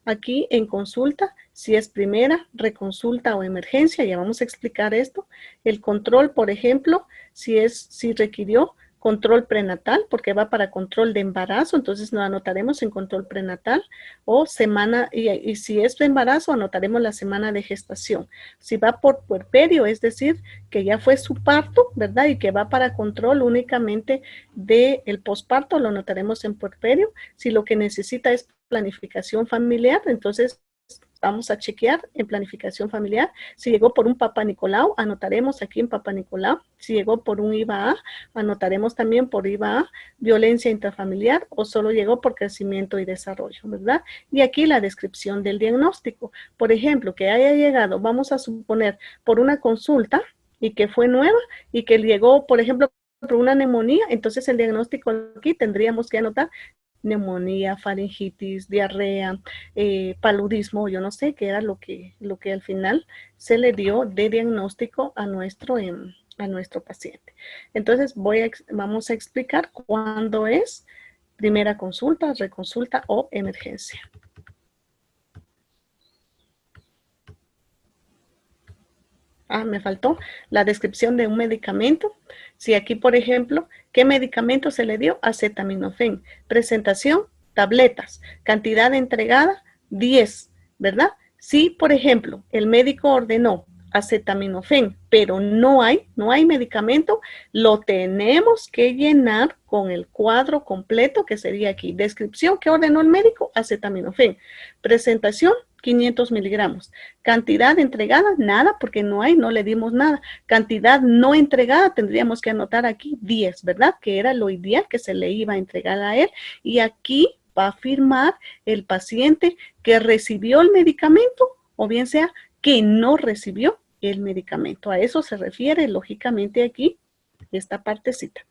Aquí en consulta, si es primera, reconsulta o emergencia, ya vamos a explicar esto. El control, por ejemplo, si requirió control prenatal, porque va para control de embarazo, entonces lo anotaremos en control prenatal, o semana, y si es de embarazo, anotaremos la semana de gestación. Si va por puerperio, es decir, que ya fue su parto, ¿verdad? Y que va para control únicamente del posparto, lo anotaremos en puerperio. Si lo que necesita es planificación familiar, entonces vamos a chequear en planificación familiar. Si llegó por un Papá Nicolau, anotaremos aquí en Papá Nicolau. Si llegó por un IVA-A, anotaremos también por IVA-A, violencia intrafamiliar, o solo llegó por crecimiento y desarrollo, ¿verdad? Y aquí la descripción del diagnóstico. Por ejemplo, que haya llegado, vamos a suponer, por una consulta y que fue nueva y que llegó, por ejemplo, por una neumonía, entonces el diagnóstico aquí tendríamos que anotar neumonía, faringitis, diarrea, paludismo, yo no sé qué era lo que al final se le dio de diagnóstico a nuestro paciente. Entonces vamos a explicar cuándo es primera consulta, reconsulta o emergencia. Me faltó la descripción de un medicamento. Si aquí, por ejemplo, ¿qué medicamento se le dio? Acetaminofén. Presentación, tabletas. Cantidad entregada, 10, ¿verdad? Si, por ejemplo, el médico ordenó acetaminofén, pero no hay medicamento, lo tenemos que llenar con el cuadro completo que sería aquí. Descripción, ¿qué ordenó el médico? Acetaminofén. Presentación, 500 miligramos. Cantidad entregada, nada, porque no le dimos nada. Cantidad no entregada, tendríamos que anotar aquí 10, ¿verdad? Que era lo ideal que se le iba a entregar a él. Y aquí va a firmar el paciente que recibió el medicamento, o bien sea que no recibió el medicamento. A eso se refiere, lógicamente, aquí, esta partecita.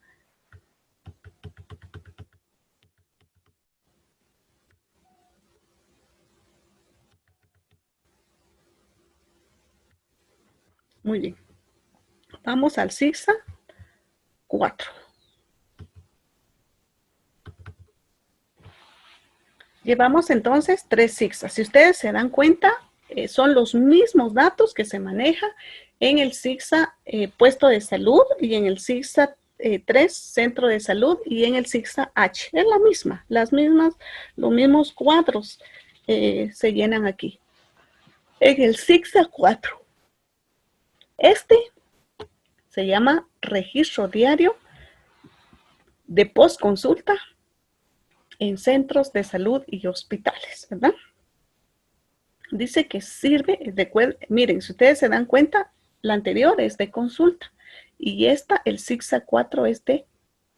Muy bien. Vamos al CIGSA 4. Llevamos entonces 3 CIGSA. Si ustedes se dan cuenta, son los mismos datos que se manejan en el CIGSA puesto de salud y en el CIGSA 3 centro de salud y en el CIGSA H. Es la misma, los mismos cuadros se llenan aquí. En el CIGSA 4. Este se llama registro diario de postconsulta en centros de salud y hospitales, ¿verdad? Dice que sirve, miren, si ustedes se dan cuenta, la anterior es de consulta y esta, el CIGSA 4, es de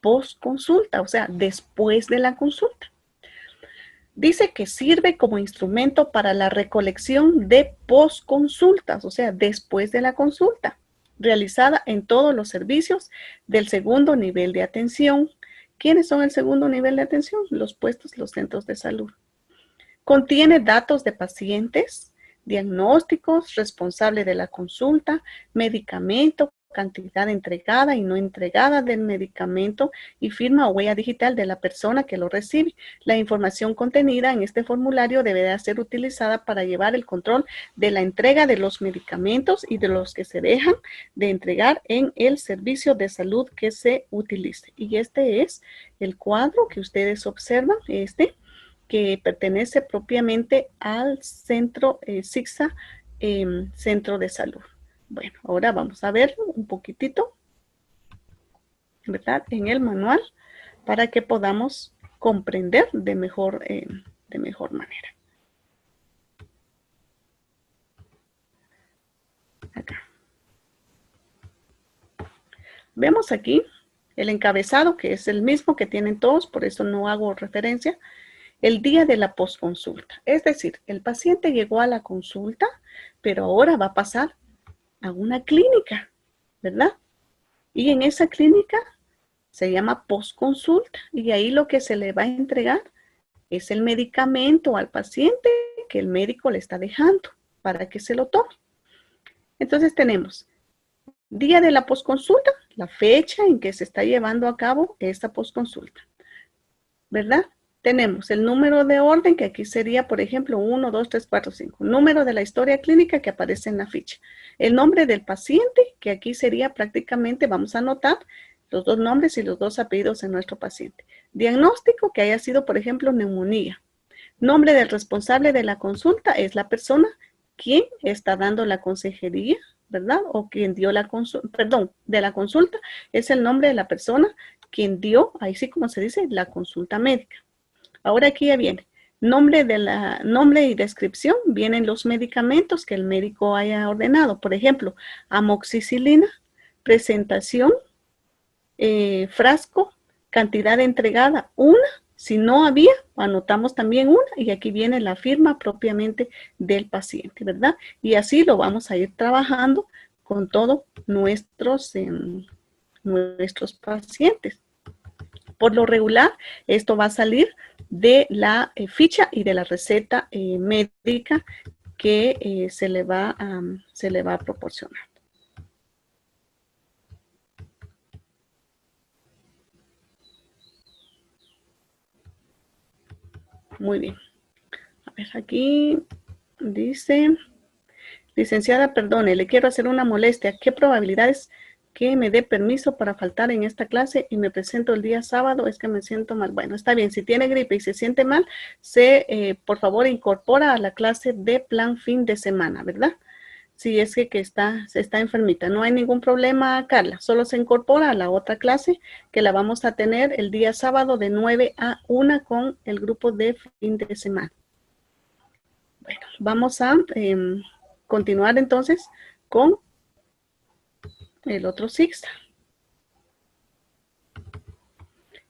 postconsulta, o sea, después de la consulta. Dice que sirve como instrumento para la recolección de postconsultas, o sea, después de la consulta, realizada en todos los servicios del segundo nivel de atención. ¿Quiénes son el segundo nivel de atención? Los puestos, los centros de salud. Contiene datos de pacientes, diagnósticos, responsable de la consulta, medicamento, cantidad entregada y no entregada del medicamento y firma o huella digital de la persona que lo recibe. La información contenida en este formulario deberá ser utilizada para llevar el control de la entrega de los medicamentos y de los que se dejan de entregar en el servicio de salud que se utilice. Y este es el cuadro que ustedes observan, que pertenece propiamente al centro SIGSA, Centro de Salud. Bueno, ahora vamos a verlo un poquitito, ¿verdad? En el manual para que podamos comprender de mejor manera. Acá. Vemos aquí el encabezado, que es el mismo que tienen todos, por eso no hago referencia. El día de la posconsulta. Es decir, el paciente llegó a la consulta, pero ahora va a pasar a una clínica, ¿verdad? Y en esa clínica se llama posconsulta y ahí lo que se le va a entregar es el medicamento al paciente que el médico le está dejando para que se lo tome. Entonces tenemos día de la posconsulta, la fecha en que se está llevando a cabo esta posconsulta, ¿verdad? Tenemos el número de orden, que aquí sería, por ejemplo, 1, 2, 3, 4, 5. Número de la historia clínica que aparece en la ficha. El nombre del paciente, que aquí sería prácticamente, vamos a anotar los dos nombres y los dos apellidos de nuestro paciente. Diagnóstico, que haya sido, por ejemplo, neumonía. Nombre del responsable de la consulta es la persona quien está dando la consejería, ¿verdad? O quien dio la consulta, perdón, de la consulta es el nombre de la persona quien dio, ahí sí como se dice, la consulta médica. Ahora aquí ya viene, nombre y descripción, vienen los medicamentos que el médico haya ordenado. Por ejemplo, amoxicilina, presentación, frasco, cantidad entregada, una. Si no había, anotamos también una y aquí viene la firma propiamente del paciente, ¿verdad? Y así lo vamos a ir trabajando con todos nuestros pacientes. Por lo regular, esto va a salir de la ficha y de la receta médica que se le va a proporcionar. Muy bien. A ver, aquí dice, licenciada, perdone, le quiero hacer una molestia. ¿Qué probabilidades que me dé permiso para faltar en esta clase y me presento el día sábado? Es que me siento mal. Bueno, está bien. Si tiene gripe y se siente mal, por favor, incorpora a la clase de plan fin de semana, ¿verdad? Si es que se está enfermita. No hay ningún problema, Carla. Solo se incorpora a la otra clase que la vamos a tener el día sábado de 9 a 1 con el grupo de fin de semana. Bueno, vamos a continuar entonces con el otro SIGSA,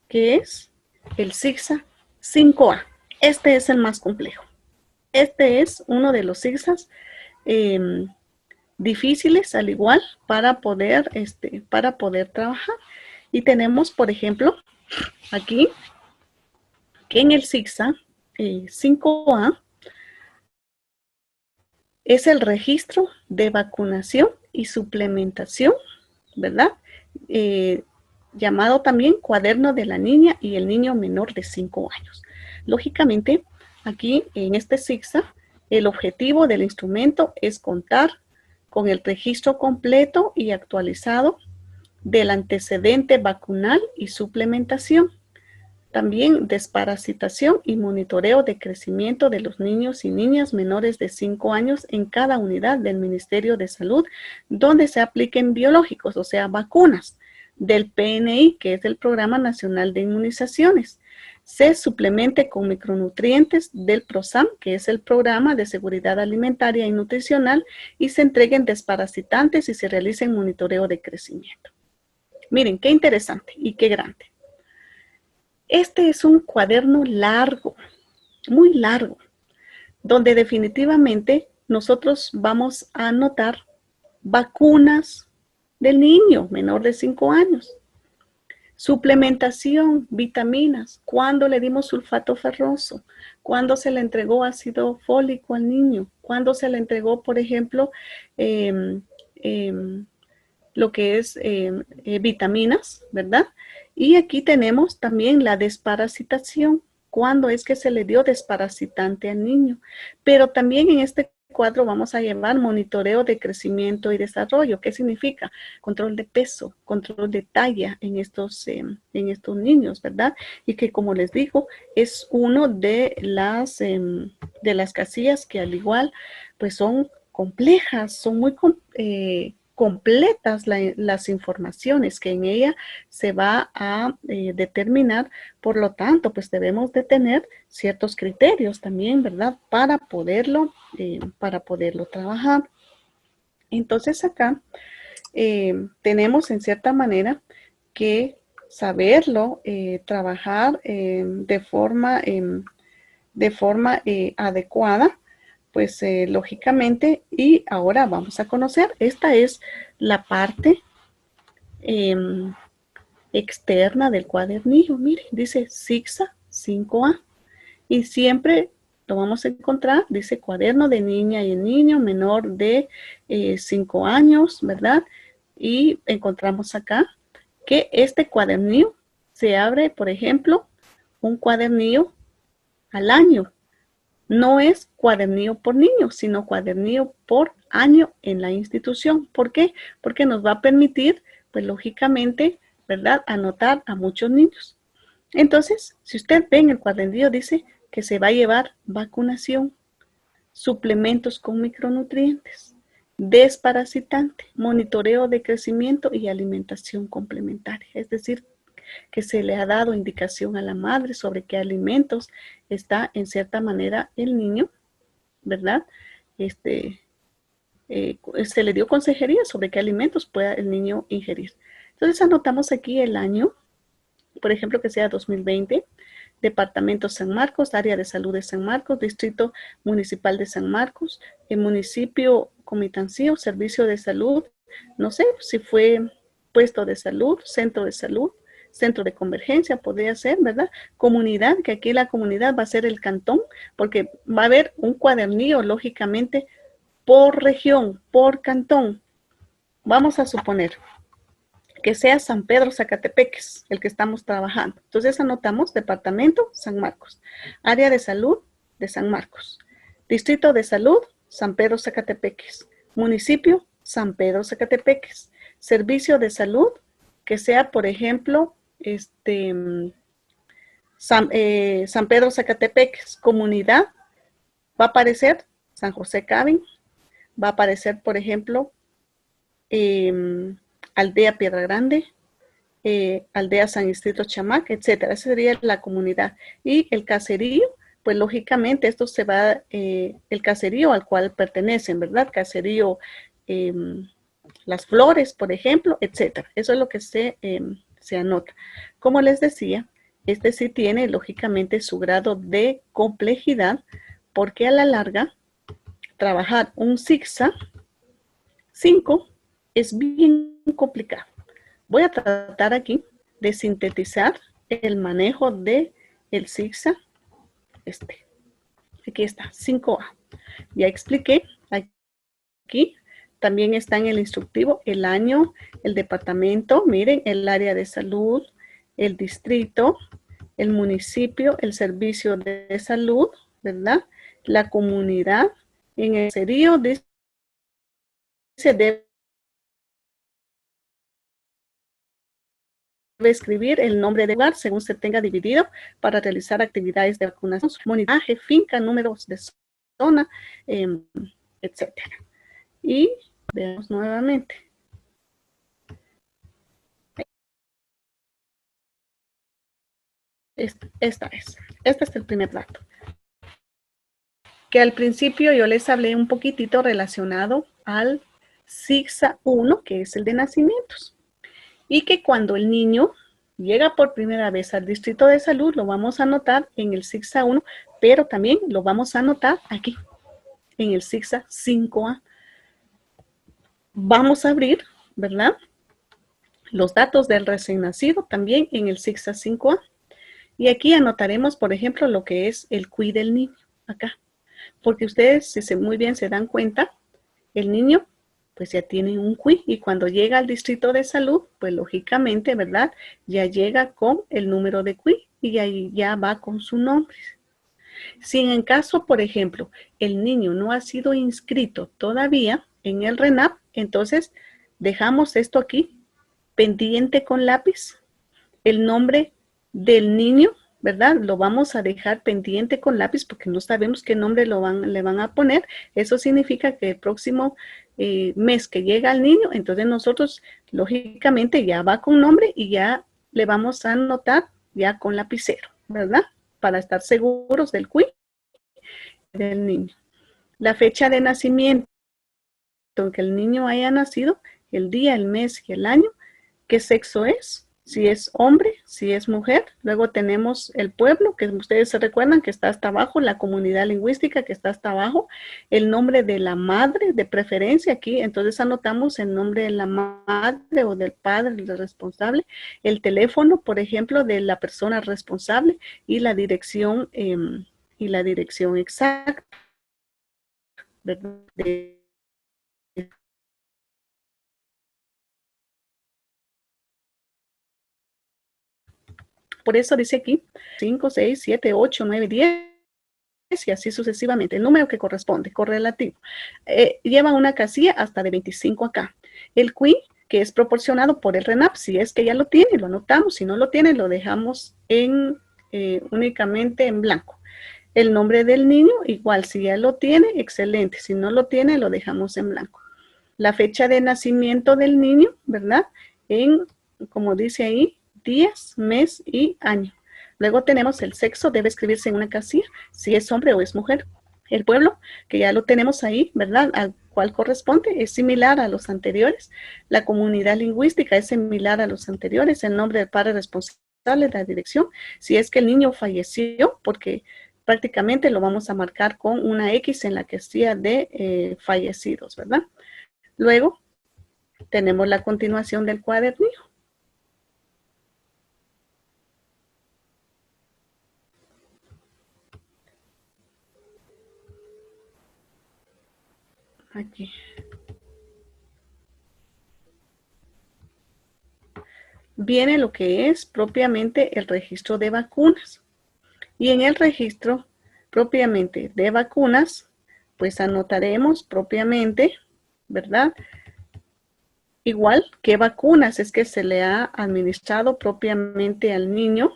que es el SIGSA 5A. Este es el más complejo. Este es uno de los SIGSAs difíciles, al igual, para poder trabajar. Y tenemos, por ejemplo, aquí, que en el SIGSA 5A es el registro de vacunación y suplementación, ¿verdad? Llamado también cuaderno de la niña y el niño menor de 5 años. Lógicamente, aquí en este SIGSA, el objetivo del instrumento es contar con el registro completo y actualizado del antecedente vacunal y suplementación. También desparasitación y monitoreo de crecimiento de los niños y niñas menores de 5 años en cada unidad del Ministerio de Salud, donde se apliquen biológicos, o sea, vacunas, del PNI, que es el Programa Nacional de Inmunizaciones. Se suplemente con micronutrientes del PROSAM, que es el Programa de Seguridad Alimentaria y Nutricional, y se entreguen desparasitantes y se realicen monitoreo de crecimiento. Miren, qué interesante y qué grande. Este es un cuaderno largo, muy largo, donde definitivamente nosotros vamos a anotar vacunas del niño menor de 5 años, Suplementación, vitaminas. ¿Cuándo le dimos sulfato ferroso? ¿Cuándo se le entregó ácido fólico al niño? ¿Cuándo se le entregó, por ejemplo, lo que es vitaminas, ¿verdad? Y aquí tenemos también la desparasitación. ¿Cuándo es que se le dio desparasitante al niño? Pero también en este cuadro vamos a llevar monitoreo de crecimiento y desarrollo. ¿Qué significa? Control de peso, control de talla en estos niños, ¿verdad? Y que, como les digo, es uno de las casillas que al igual, pues son complejas, son muy completas las informaciones que en ella se va a determinar. Por lo tanto, pues debemos de tener ciertos criterios también, ¿verdad? Para poderlo trabajar. Entonces acá tenemos en cierta manera que saberlo trabajar de forma adecuada, pues lógicamente, y ahora vamos a conocer, esta es la parte externa del cuadernillo. Mire, dice SIGSA 5A y siempre lo vamos a encontrar, dice cuaderno de niña y niño menor de 5 años, ¿verdad? Y encontramos acá que este cuadernillo se abre, por ejemplo, un cuadernillo al año. No es cuadernillo por niño, sino cuadernillo por año en la institución. ¿Por qué? Porque nos va a permitir, pues lógicamente, ¿verdad?, anotar a muchos niños. Entonces, si usted ve en el cuadernillo, dice que se va a llevar vacunación, suplementos con micronutrientes, desparasitante, monitoreo de crecimiento y alimentación complementaria. Es decir, que se le ha dado indicación a la madre sobre qué alimentos está en cierta manera el niño, ¿verdad? Se le dio consejería sobre qué alimentos pueda el niño ingerir. Entonces anotamos aquí el año, por ejemplo, que sea 2020, Departamento San Marcos, Área de Salud de San Marcos, Distrito Municipal de San Marcos, el municipio Comitancio, Servicio de Salud, no sé si fue puesto de salud, centro de salud, centro de convergencia, podría ser, ¿verdad? Comunidad, que aquí la comunidad va a ser el cantón, porque va a haber un cuadernillo, lógicamente, por región, por cantón. Vamos a suponer que sea San Pedro Zacatepeques, el que estamos trabajando. Entonces anotamos Departamento San Marcos, Área de Salud de San Marcos, Distrito de Salud San Pedro Zacatepeques, Municipio San Pedro Zacatepeques, Servicio de Salud, que sea, por ejemplo, San Pedro Zacatepeques, Comunidad, va a aparecer San José Cabin, va a aparecer, por ejemplo, Aldea Piedra Grande, Aldea San Isidro Chamac, etcétera. Esa sería la comunidad. Y el caserío, pues lógicamente esto se va, el caserío al cual pertenecen, ¿verdad? Caserío Las Flores, por ejemplo, etcétera. Eso es lo que se anota. Como les decía, este sí tiene lógicamente su grado de complejidad, porque a la larga, trabajar un SIGSA 5 es bien complicado. Voy a tratar aquí de sintetizar el manejo de el SIGSA. Aquí está, 5A. Ya expliqué aquí. También está en el instructivo el año, el departamento, miren, el área de salud, el distrito, el municipio, el servicio de salud, ¿verdad? La comunidad. En el serio dice debe escribir el nombre de lugar según se tenga dividido para realizar actividades de vacunación, monitoraje, finca, números de zona, etcétera. Y veamos nuevamente. Este es el primer dato. Que al principio yo les hablé un poquitito relacionado al SIGSA 1, que es el de nacimientos. Y que cuando el niño llega por primera vez al distrito de salud, lo vamos a anotar en el SIGSA 1, pero también lo vamos a anotar aquí, en el SIGSA 5A. Vamos a abrir, ¿verdad?, los datos del recién nacido también en el SIGSA 5A. Y aquí anotaremos, por ejemplo, lo que es el QI del niño, acá. Porque ustedes, si muy bien se dan cuenta, el niño pues ya tiene un QI y cuando llega al distrito de salud, pues lógicamente, ¿verdad? Ya llega con el número de QI y ahí ya va con su nombre. Si en el caso, por ejemplo, el niño no ha sido inscrito todavía en el RENAP, entonces dejamos esto aquí pendiente con lápiz, el nombre del niño, ¿verdad? Lo vamos a dejar pendiente con lápiz porque no sabemos qué nombre le van a poner. Eso significa que el próximo mes que llega el niño, entonces nosotros lógicamente ya va con nombre y ya le vamos a anotar ya con lapicero, ¿verdad? Para estar seguros del QI del niño. La fecha de nacimiento en que el niño haya nacido, el día, el mes y el año, qué sexo es, si es hombre, si es mujer. Luego tenemos el pueblo, que ustedes se recuerdan que está hasta abajo, la comunidad lingüística que está hasta abajo, el nombre de la madre de preferencia aquí, entonces anotamos el nombre de la madre o del padre, del responsable, el teléfono, por ejemplo, de la persona responsable y la dirección exacta, ¿verdad? Por eso dice aquí 5, 6, 7, 8, 9, 10 y así sucesivamente. El número que corresponde, correlativo. Lleva una casilla hasta de 25 acá. El QI, que es proporcionado por el RENAP, si es que ya lo tiene, lo anotamos. Si no lo tiene, lo dejamos únicamente en blanco. El nombre del niño, igual, si ya lo tiene, excelente. Si no lo tiene, lo dejamos en blanco. La fecha de nacimiento del niño, ¿verdad? Como dice ahí, días, mes y año. Luego tenemos el sexo, debe escribirse en una casilla, si es hombre o es mujer. El pueblo, que ya lo tenemos ahí, ¿verdad? Al cual corresponde, es similar a los anteriores. La comunidad lingüística es similar a los anteriores. El nombre del padre responsable, la dirección. Si es que el niño falleció, porque prácticamente lo vamos a marcar con una X en la casilla de fallecidos, ¿verdad? Luego tenemos la continuación del cuadernillo. Aquí. Viene lo que es propiamente el registro de vacunas. Y en el registro propiamente de vacunas, pues anotaremos propiamente, ¿verdad? Igual qué vacunas es que se le ha administrado propiamente al niño.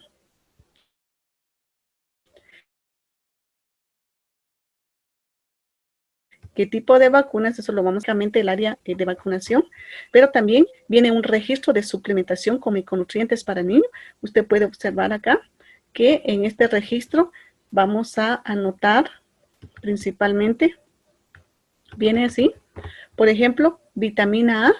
¿Qué tipo de vacunas? Eso lo vamos a ver el área de vacunación, pero también viene un registro de suplementación con micronutrientes para niños. Usted puede observar acá que en este registro vamos a anotar principalmente, viene así, por ejemplo, vitamina A,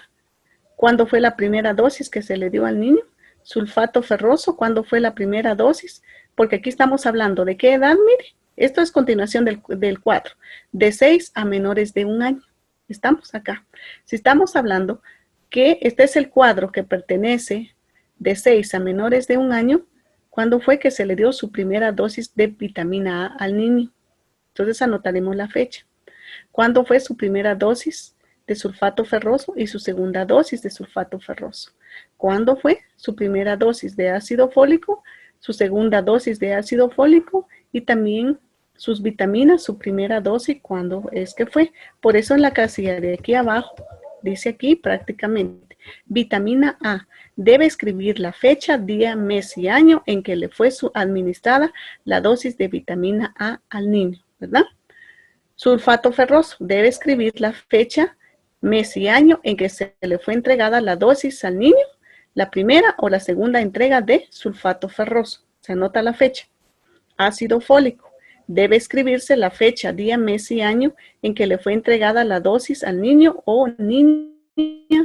¿cuándo fue la primera dosis que se le dio al niño? Sulfato ferroso, ¿cuándo fue la primera dosis? Porque aquí estamos hablando de qué edad, mire. Esto es continuación del cuadro, de 6 a menores de 1 año. Estamos acá. Si estamos hablando que este es el cuadro que pertenece de 6 a menores de 1 año, ¿cuándo fue que se le dio su primera dosis de vitamina A al niño? Entonces anotaremos la fecha. ¿Cuándo fue su primera dosis de sulfato ferroso y su segunda dosis de sulfato ferroso? ¿Cuándo fue su primera dosis de ácido fólico, su segunda dosis de ácido fólico y también sus vitaminas, su primera dosis, cuándo es que fue? Por eso en la casilla de aquí abajo, dice aquí prácticamente, vitamina A, debe escribir la fecha, día, mes y año en que le fue administrada la dosis de vitamina A al niño, ¿verdad? Sulfato ferroso, debe escribir la fecha, mes y año en que se le fue entregada la dosis al niño, la primera o la segunda entrega de sulfato ferroso. Se anota la fecha. Ácido fólico, debe escribirse la fecha, día, mes y año en que le fue entregada la dosis al niño o niña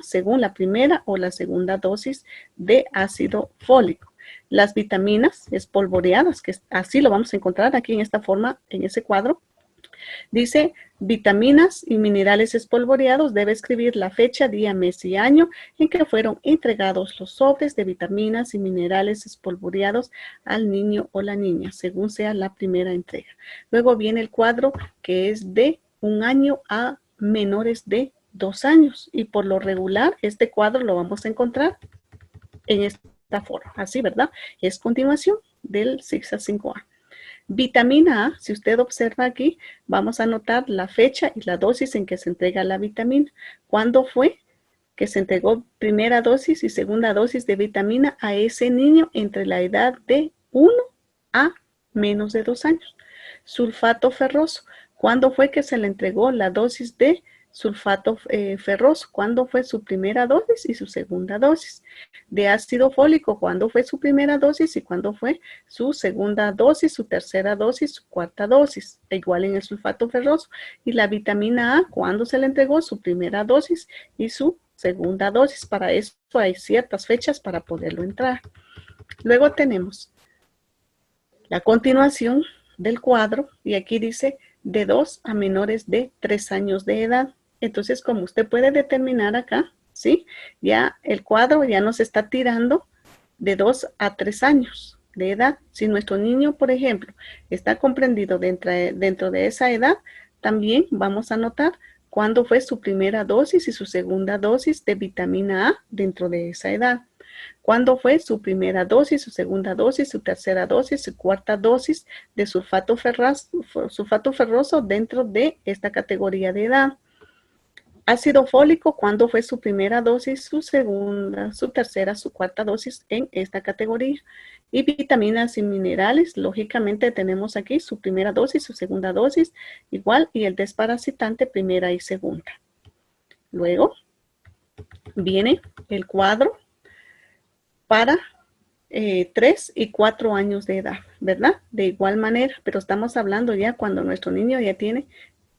según la primera o la segunda dosis de ácido fólico. Las vitaminas espolvoreadas, que así lo vamos a encontrar aquí en esta forma, en ese cuadro. Dice, vitaminas y minerales espolvoreados, debe escribir la fecha, día, mes y año en que fueron entregados los sobres de vitaminas y minerales espolvoreados al niño o la niña, según sea la primera entrega. Luego viene el cuadro que es de 1 año a menores de 2 años. Y por lo regular, este cuadro lo vamos a encontrar en esta forma. Así, ¿verdad? Es continuación del 6 a 5A. Vitamina A, si usted observa aquí, vamos a anotar la fecha y la dosis en que se entrega la vitamina. ¿Cuándo fue que se entregó primera dosis y segunda dosis de vitamina a ese niño entre la edad de 1 a menos de 2 años? Sulfato ferroso. ¿Cuándo fue que se le entregó la dosis de sulfato ferroso? ¿Cuándo fue su primera dosis y su segunda dosis? De ácido fólico, ¿cuándo fue su primera dosis y cuándo fue su segunda dosis, su tercera dosis, su cuarta dosis? Igual en el sulfato ferroso. Y la vitamina A, ¿cuándo se le entregó su primera dosis y su segunda dosis? Para eso hay ciertas fechas para poderlo entrar. Luego tenemos la continuación del cuadro y aquí dice de 2 a menores de 3 años de edad. Entonces, como usted puede determinar acá, ¿sí? Ya el cuadro ya nos está tirando de 2 a 3 años de edad. Si nuestro niño, por ejemplo, está comprendido dentro de esa edad, también vamos a anotar cuándo fue su primera dosis y su segunda dosis de vitamina A dentro de esa edad. ¿Cuándo fue su primera dosis, su segunda dosis, su tercera dosis, su cuarta dosis de sulfato ferroso dentro de esta categoría de edad? Ácido fólico, ¿cuándo fue su primera dosis, su segunda, su tercera, su cuarta dosis en esta categoría? Y vitaminas y minerales, lógicamente tenemos aquí su primera dosis, su segunda dosis, igual, y el desparasitante primera y segunda. Luego viene el cuadro para 3 y 4 años de edad, ¿verdad? De igual manera, pero estamos hablando ya cuando nuestro niño ya tiene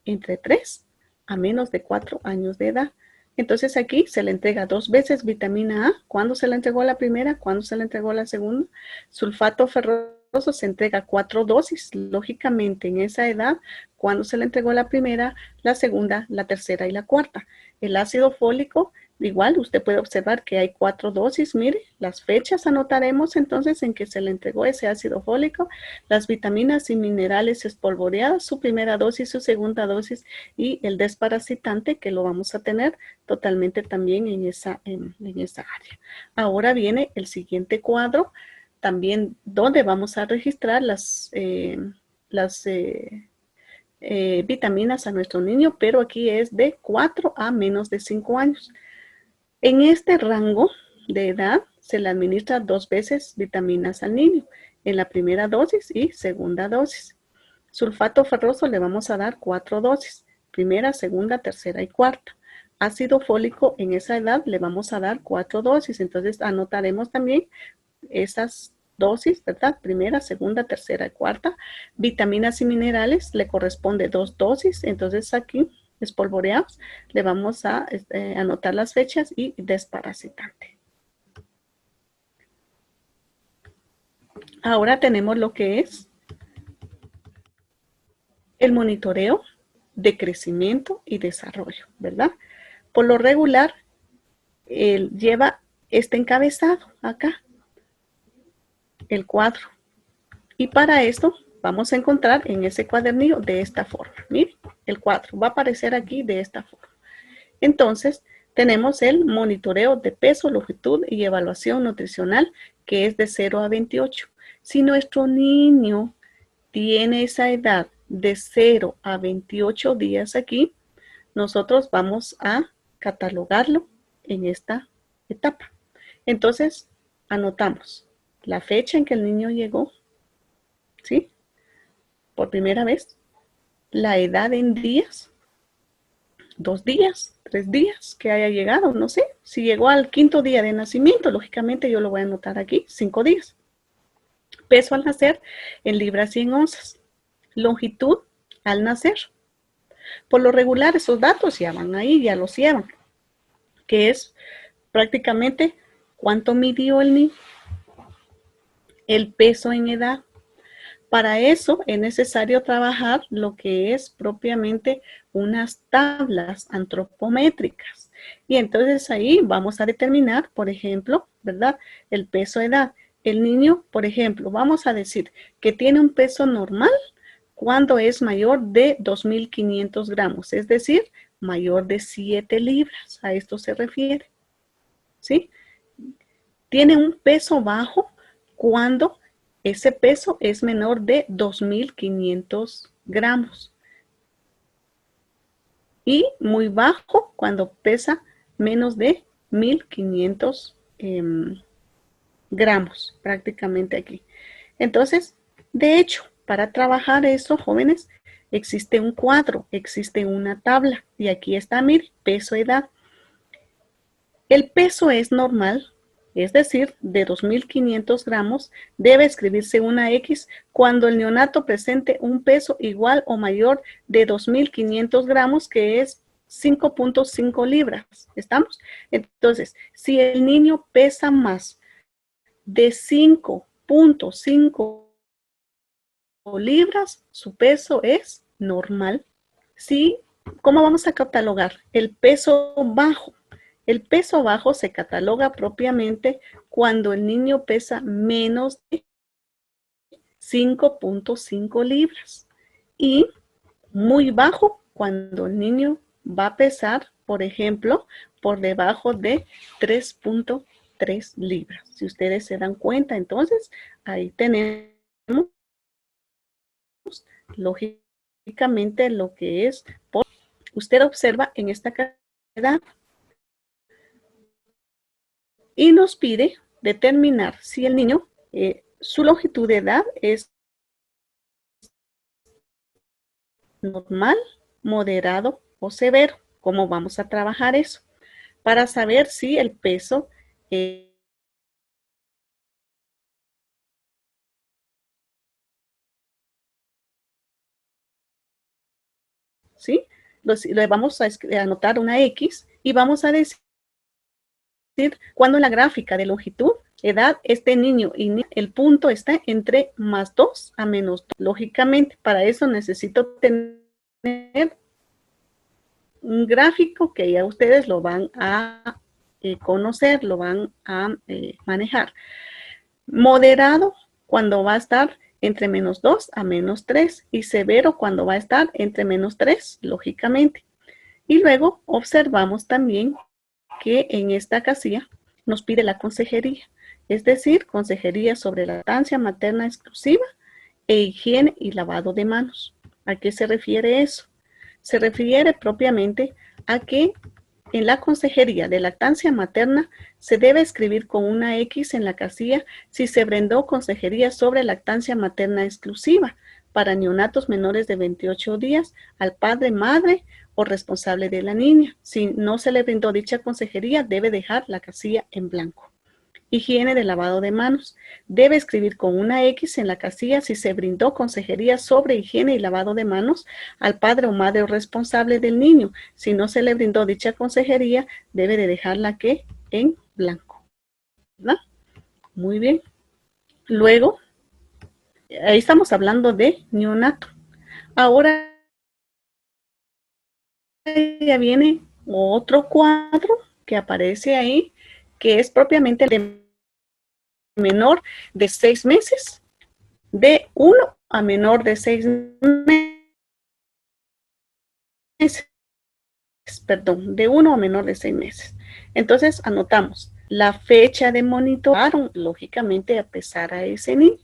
entre 3 a menos de 4 años de edad. Entonces aquí se le entrega 2 veces vitamina A. ¿Cuándo se le entregó la primera? ¿Cuándo se le entregó la segunda? Sulfato ferroso se entrega 4 dosis, lógicamente en esa edad, ¿cuándo se le entregó la primera, la segunda, la tercera y la cuarta? El ácido fólico, igual usted puede observar que hay 4 dosis, mire, las fechas anotaremos entonces en que se le entregó ese ácido fólico, las vitaminas y minerales espolvoreadas, su primera dosis, su segunda dosis y el desparasitante que lo vamos a tener totalmente también en esa área. Ahora viene el siguiente cuadro, también donde vamos a registrar las vitaminas a nuestro niño, pero aquí es de 4 a menos de 5 años. En este rango de edad se le administra 2 veces vitaminas al niño, en la primera dosis y segunda dosis. Sulfato ferroso le vamos a dar 4 dosis, primera, segunda, tercera y cuarta. Ácido fólico en esa edad le vamos a dar 4 dosis, entonces anotaremos también esas dosis, ¿verdad? Primera, segunda, tercera y cuarta. Vitaminas y minerales le corresponde 2 dosis, entonces aquí espolvoreados le vamos a anotar las fechas y desparasitante. Ahora tenemos lo que es el monitoreo de crecimiento y desarrollo, ¿verdad? Por lo regular, lleva este encabezado acá, el cuadro. Y para esto vamos a encontrar en ese cuadernillo de esta forma. Miren, el cuadro va a aparecer aquí de esta forma. Entonces, tenemos el monitoreo de peso, longitud y evaluación nutricional, que es de 0 a 28. Si nuestro niño tiene esa edad de 0 a 28 días aquí, nosotros vamos a catalogarlo en esta etapa. Entonces, anotamos la fecha en que el niño llegó, ¿sí? Por primera vez, la edad en días, 2 días, 3 días que haya llegado, no sé. Si llegó al 5º día de nacimiento, lógicamente yo lo voy a anotar aquí, 5 días. Peso al nacer en libras y en onzas. Longitud al nacer. Por lo regular esos datos ya van ahí, ya los llevan, que es prácticamente cuánto midió el niño, el peso en edad, Para eso es necesario trabajar lo que es propiamente unas tablas antropométricas. Y entonces ahí vamos a determinar, por ejemplo, ¿verdad? El peso-edad. El niño, por ejemplo, vamos a decir que tiene un peso normal cuando es mayor de 2.500 gramos, es decir, mayor de 7 libras. A esto se refiere, ¿sí? Tiene un peso bajo cuando ese peso es menor de 2.500 gramos. Y muy bajo cuando pesa menos de 1.500 gramos, prácticamente aquí. Entonces, de hecho, para trabajar eso, jóvenes, existe un cuadro, existe una tabla. Y aquí está, mire, peso-edad. El peso es normal, es decir, de 2.500 gramos, debe escribirse una X cuando el neonato presente un peso igual o mayor de 2.500 gramos, que es 5.5 libras. ¿Estamos? Entonces, si el niño pesa más de 5.5 libras, su peso es normal. ¿Sí? ¿Cómo vamos a catalogar? El peso bajo. El peso bajo se cataloga propiamente cuando el niño pesa menos de 5.5 libras y muy bajo cuando el niño va a pesar, por ejemplo, por debajo de 3.3 libras. Si ustedes se dan cuenta, entonces ahí tenemos lógicamente lo que es. Usted observa en esta cadena y nos pide determinar si el niño, su longitud de edad es normal, moderado o severo. ¿Cómo vamos a trabajar eso? Para saber si el peso ¿sí? Le vamos a anotar una X y vamos a decir cuando en la gráfica de longitud, edad, este niño y el punto está entre más 2 a menos 2. Lógicamente, para eso necesito tener un gráfico que ya ustedes lo van a conocer, lo van a manejar. Moderado cuando va a estar entre menos 2 a menos 3 y severo cuando va a estar entre menos 3, lógicamente. Y luego observamos también que en esta casilla nos pide la consejería, es decir, consejería sobre lactancia materna exclusiva e higiene y lavado de manos. ¿A qué se refiere eso? Se refiere propiamente a que en la consejería de lactancia materna se debe escribir con una X en la casilla si se brindó consejería sobre lactancia materna exclusiva para neonatos menores de 28 días al padre, madre o responsable de la niña. Si no se le brindó dicha consejería, debe dejar la casilla en blanco. Higiene de lavado de manos. Debe escribir con una X en la casilla si se brindó consejería sobre higiene y lavado de manos al padre o madre o responsable del niño. Si no se le brindó dicha consejería, debe de dejarla que en blanco. ¿Verdad? Muy bien. Luego, ahí estamos hablando de neonato. Ahora ya viene otro cuadro que aparece ahí, que es propiamente el de menor de 6 meses, de 1 a menor de 6 meses, perdón, de 1 a menor de 6 meses. Entonces anotamos la fecha de monitoreo, lógicamente a pesar a ese niño.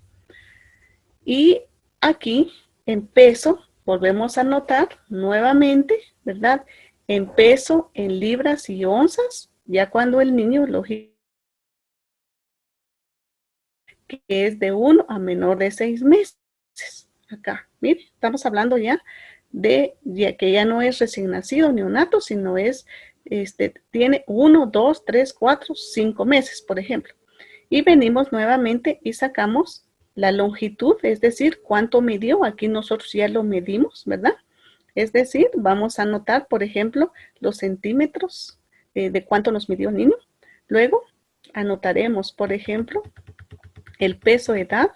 Y aquí en peso, volvemos a anotar nuevamente, ¿verdad? En peso, en libras y onzas, ya cuando el niño, lógicamente, que es de 1 a menor de 6 meses. Acá, mire, estamos hablando ya de que ya no es recién nacido neonato, sino es, tiene 1, 2, 3, 4, 5 meses, por ejemplo. Y venimos nuevamente y sacamos la longitud, es decir, cuánto midió. Aquí nosotros ya lo medimos, ¿verdad? Es decir, vamos a anotar, por ejemplo, los centímetros de cuánto nos midió el niño. Luego anotaremos, por ejemplo, el peso, edad,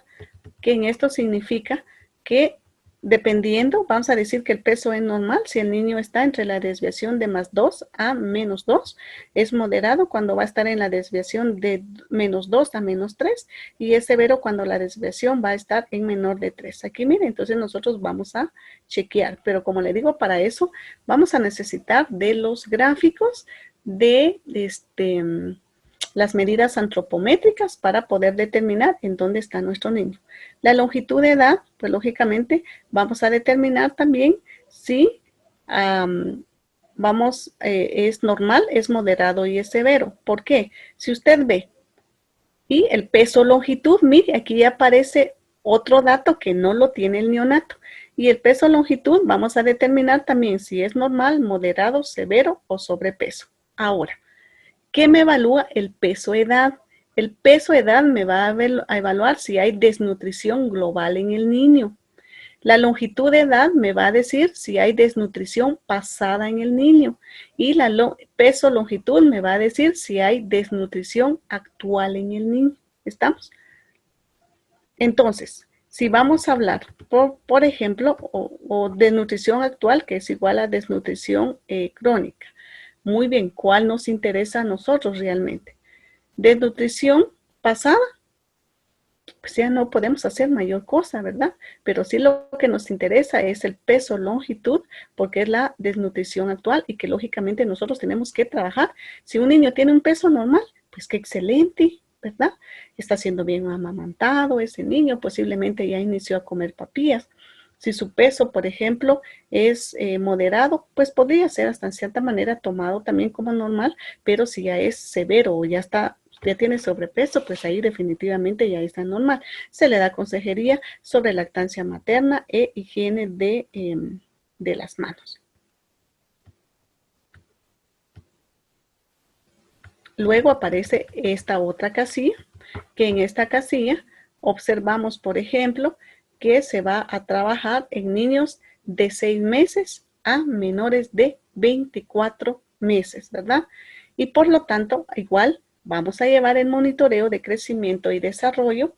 que en esto significa que dependiendo, vamos a decir que el peso es normal, si el niño está entre la desviación de +2 a -2, es moderado cuando va a estar en la desviación de -2 a -3, y es severo cuando la desviación va a estar en menor de 3. Aquí miren, entonces nosotros vamos a chequear, pero como le digo, para eso vamos a necesitar de los gráficos de las medidas antropométricas para poder determinar en dónde está nuestro niño. La longitud de edad, pues lógicamente vamos a determinar también si es normal, es moderado y es severo. ¿Por qué? Si usted ve, y el peso longitud, mire, aquí ya aparece otro dato que no lo tiene el neonato. Y el peso longitud vamos a determinar también si es normal, moderado, severo o sobrepeso. Ahora, ¿qué me evalúa el peso edad? El peso edad me va a evaluar si hay desnutrición global en el niño. La longitud de edad me va a decir si hay desnutrición pasada en el niño. Y la peso longitud me va a decir si hay desnutrición actual en el niño. ¿Estamos? Entonces, si vamos a hablar, por ejemplo, o desnutrición actual, que es igual a desnutrición crónica. Muy bien, ¿cuál nos interesa a nosotros realmente? Desnutrición pasada, pues ya no podemos hacer mayor cosa, ¿verdad? Pero sí lo que nos interesa es el peso longitud, porque es la desnutrición actual y que lógicamente nosotros tenemos que trabajar. Si un niño tiene un peso normal, pues qué excelente, ¿verdad? Está siendo bien amamantado ese niño, posiblemente ya inició a comer papillas. Si su peso, por ejemplo, es moderado, pues podría ser hasta en cierta manera tomado también como normal, pero si ya es severo o ya tiene sobrepeso, pues ahí definitivamente ya está normal. Se le da consejería sobre lactancia materna e higiene de las manos. Luego aparece esta otra casilla, que en esta casilla observamos, por ejemplo, que se va a trabajar en niños de 6 meses a menores de 24 meses, ¿verdad? Y por lo tanto, igual vamos a llevar el monitoreo de crecimiento y desarrollo.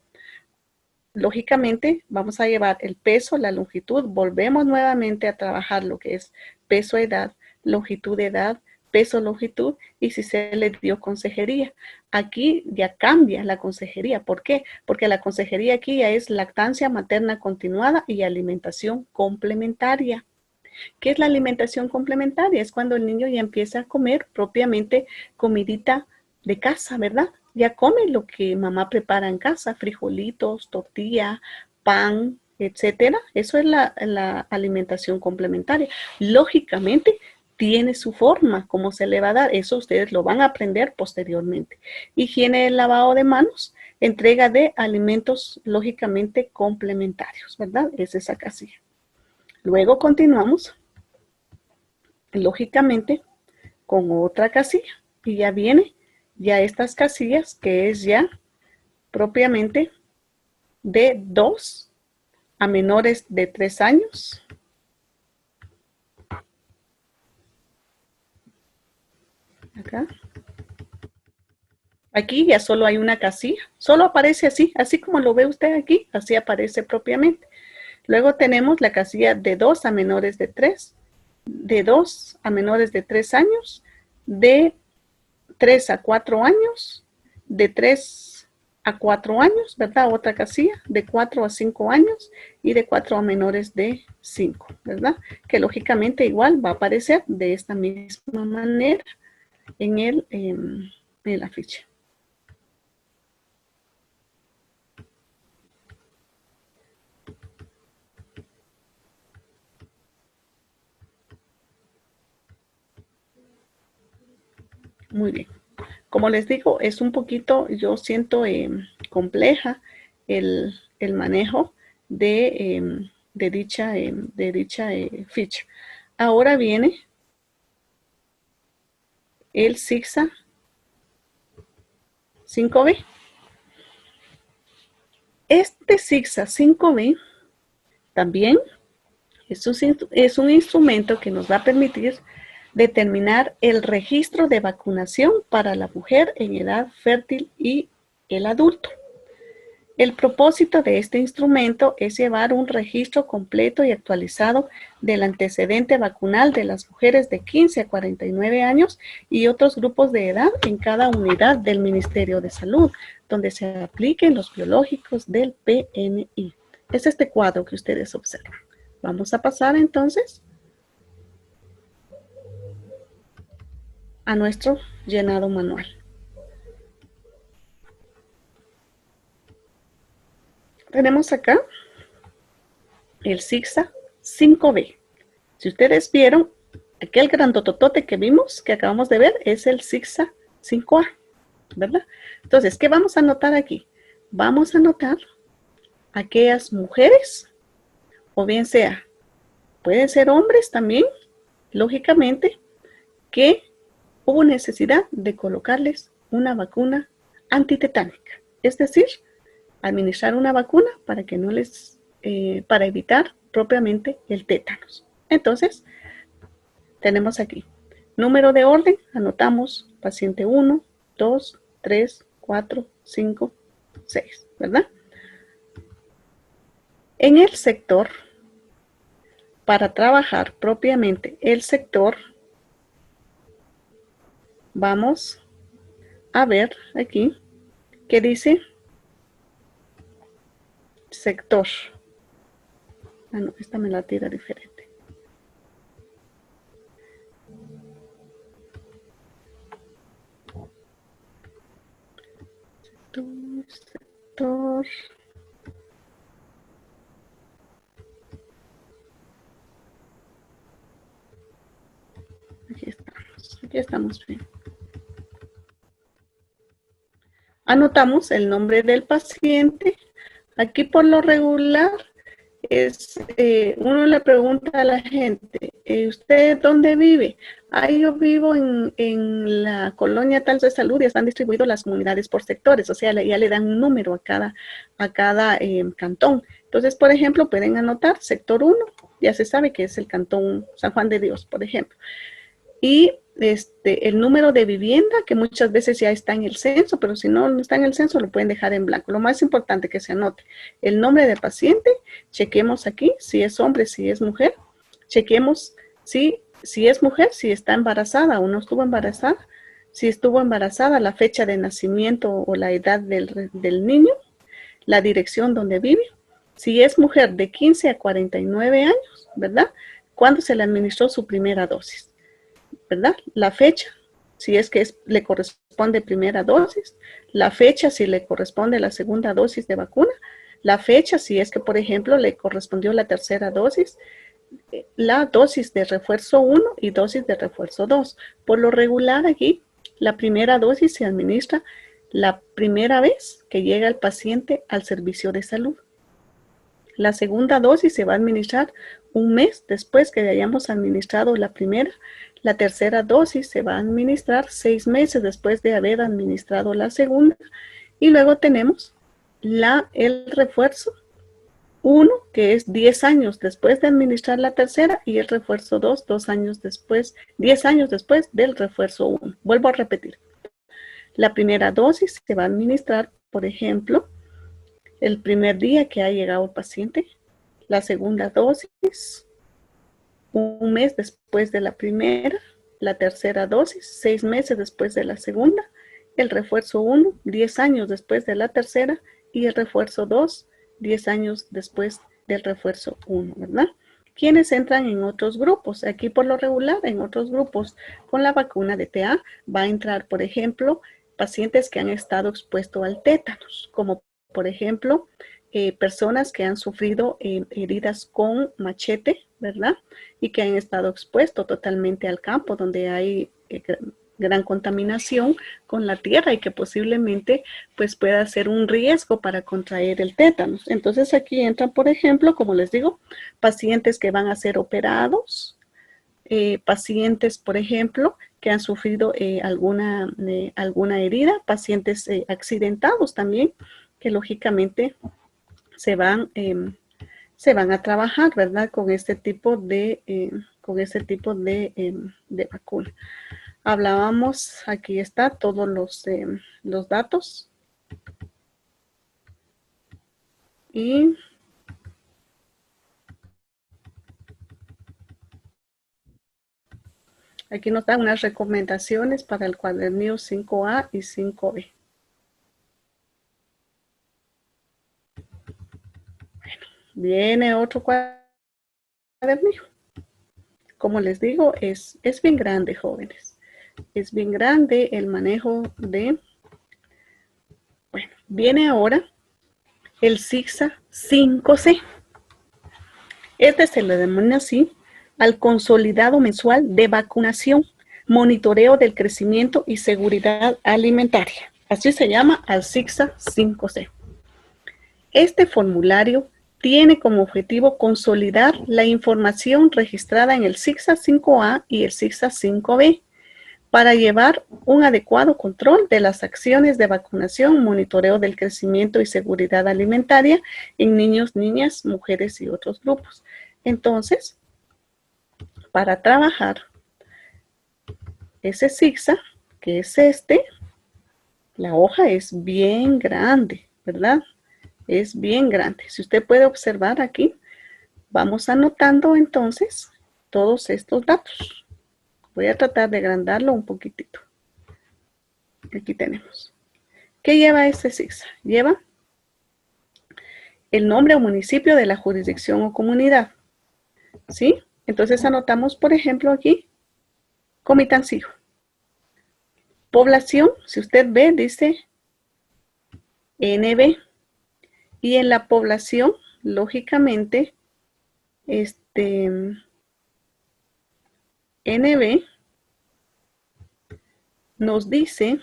Lógicamente, vamos a llevar el peso, la longitud. Volvemos nuevamente a trabajar lo que es peso, edad, longitud, edad, peso, longitud, y si se le dio consejería. Aquí ya cambia la consejería. ¿Por qué? Porque la consejería aquí ya es lactancia materna continuada y alimentación complementaria. ¿Qué es la alimentación complementaria? Es cuando el niño ya empieza a comer propiamente comidita de casa, ¿verdad? Ya come lo que mamá prepara en casa, frijolitos, tortilla, pan, etcétera. Eso es la alimentación complementaria. Lógicamente, tiene su forma, cómo se le va a dar. Eso ustedes lo van a aprender posteriormente. Higiene del lavado de manos, entrega de alimentos lógicamente complementarios, ¿verdad? Es esa casilla. Luego continuamos, lógicamente, con otra casilla. Y ya viene ya estas casillas que es ya propiamente de 2 a menores de 3 años. Acá. Aquí ya solo hay una casilla, solo aparece así como lo ve usted aquí, así aparece propiamente. Luego tenemos la casilla de 2 a menores de 3, de 2 a menores de 3 años, de 3 a 4 años, de 3 a 4 años, ¿verdad? Otra casilla, de 4 a 5 años y de 4 a menores de 5, ¿verdad? Que lógicamente igual va a aparecer de esta misma manera en la ficha. Muy bien. Como les digo, es un poquito, yo siento compleja el manejo de dicha ficha. Ahora viene el SIGSA 5B. Este SIGSA 5B también es un instrumento que nos va a permitir determinar el registro de vacunación para la mujer en edad fértil y el adulto. El propósito de este instrumento es llevar un registro completo y actualizado del antecedente vacunal de las mujeres de 15 a 49 años y otros grupos de edad en cada unidad del Ministerio de Salud, donde se apliquen los biológicos del PNI. Es este cuadro que ustedes observan. Vamos a pasar entonces a nuestro llenado manual. Tenemos acá el CIGSA 5B. Si ustedes vieron, aquel grandototote que vimos, que acabamos de ver, es el CIGSA 5A, ¿verdad? Entonces, ¿qué vamos a anotar aquí? Vamos a anotar aquellas mujeres, o bien sea, pueden ser hombres también, lógicamente, que hubo necesidad de colocarles una vacuna antitetánica. Es decir, administrar una vacuna para que no les, para evitar propiamente el tétanos. Entonces, tenemos aquí, número de orden, anotamos paciente 1, 2, 3, 4, 5, 6, ¿verdad? En el sector, para trabajar propiamente el sector, vamos a ver aquí que dice sector. Ah, no, esta me la tira diferente. Sector. Aquí estamos bien. Anotamos el nombre del paciente. Aquí por lo regular es, uno le pregunta a la gente, ¿usted dónde vive? Yo vivo en la colonia tal de salud y están distribuidas las comunidades por sectores, o sea, ya le dan un número a cada cantón. Entonces, por ejemplo, pueden anotar sector 1, ya se sabe que es el cantón San Juan de Dios, por ejemplo. Y el número de vivienda, que muchas veces ya está en el censo, pero si no está en el censo, lo pueden dejar en blanco. Lo más importante que se anote el nombre del paciente, chequemos aquí si es hombre, si es mujer, chequemos si es mujer, si está embarazada o no estuvo embarazada, si estuvo embarazada, la fecha de nacimiento o la edad del niño, la dirección donde vive, si es mujer de 15 a 49 años, ¿verdad? ¿Cuándo se le administró su primera dosis? ¿Verdad? La fecha, si es que le corresponde primera dosis, la fecha si le corresponde la segunda dosis de vacuna, la fecha si es que, por ejemplo, le correspondió la tercera dosis, la dosis de refuerzo 1 y dosis de refuerzo 2. Por lo regular aquí, la primera dosis se administra la primera vez que llega el paciente al servicio de salud. La segunda dosis se va a administrar un mes después que hayamos administrado la primera. La tercera dosis se va a administrar 6 meses después de haber administrado la segunda. Y luego tenemos el refuerzo 1, que es 10 años después de administrar la tercera, y el refuerzo 2, 2 años después, 10 años después del refuerzo 1. Vuelvo a repetir. La primera dosis se va a administrar, por ejemplo, el primer día que ha llegado el paciente, la segunda dosis, un mes después de la primera, la tercera dosis, 6 meses después de la segunda, el refuerzo 1, 10 años después de la tercera, y el refuerzo 2, 10 años después del refuerzo 1, ¿verdad? ¿Quiénes entran en otros grupos? Aquí por lo regular, en otros grupos con la vacuna de TA, va a entrar, por ejemplo, pacientes que han estado expuestos al tétanos, como por ejemplo, personas que han sufrido heridas con machete, ¿verdad? Y que han estado expuestos totalmente al campo, donde hay gran contaminación con la tierra y que posiblemente pues pueda ser un riesgo para contraer el tétanos. Entonces aquí entran, por ejemplo, como les digo, pacientes que van a ser operados, pacientes, por ejemplo, que han sufrido alguna herida, pacientes accidentados también, que lógicamente se van a trabajar, ¿verdad? Con este tipo de vacuna. Hablábamos, aquí está todos los datos. Y aquí nos dan unas recomendaciones para el cuadernillo 5A y 5B. Bueno, viene otro cuadernillo. Como les digo, es bien grande, jóvenes. Es bien grande el manejo de... Bueno, viene ahora el zigzag 5C. Este se le denomina así al consolidado mensual de vacunación, monitoreo del crecimiento y seguridad alimentaria. Así se llama al zigzag 5C. Este formulario tiene como objetivo consolidar la información registrada en el zigzag 5A y el zigzag 5B para llevar un adecuado control de las acciones de vacunación, monitoreo del crecimiento y seguridad alimentaria en niños, niñas, mujeres y otros grupos. Entonces, para trabajar ese zigzag, que es este, la hoja es bien grande, ¿verdad? Es bien grande. Si usted puede observar aquí, vamos anotando entonces todos estos datos. Voy a tratar de agrandarlo un poquitito. Aquí tenemos. ¿Qué lleva este zigzag? Lleva el nombre o municipio de la jurisdicción o comunidad. ¿Sí? Entonces anotamos, por ejemplo, aquí, Comitancillo. Población, si usted ve, dice NB. Y en la población, lógicamente, NB nos dice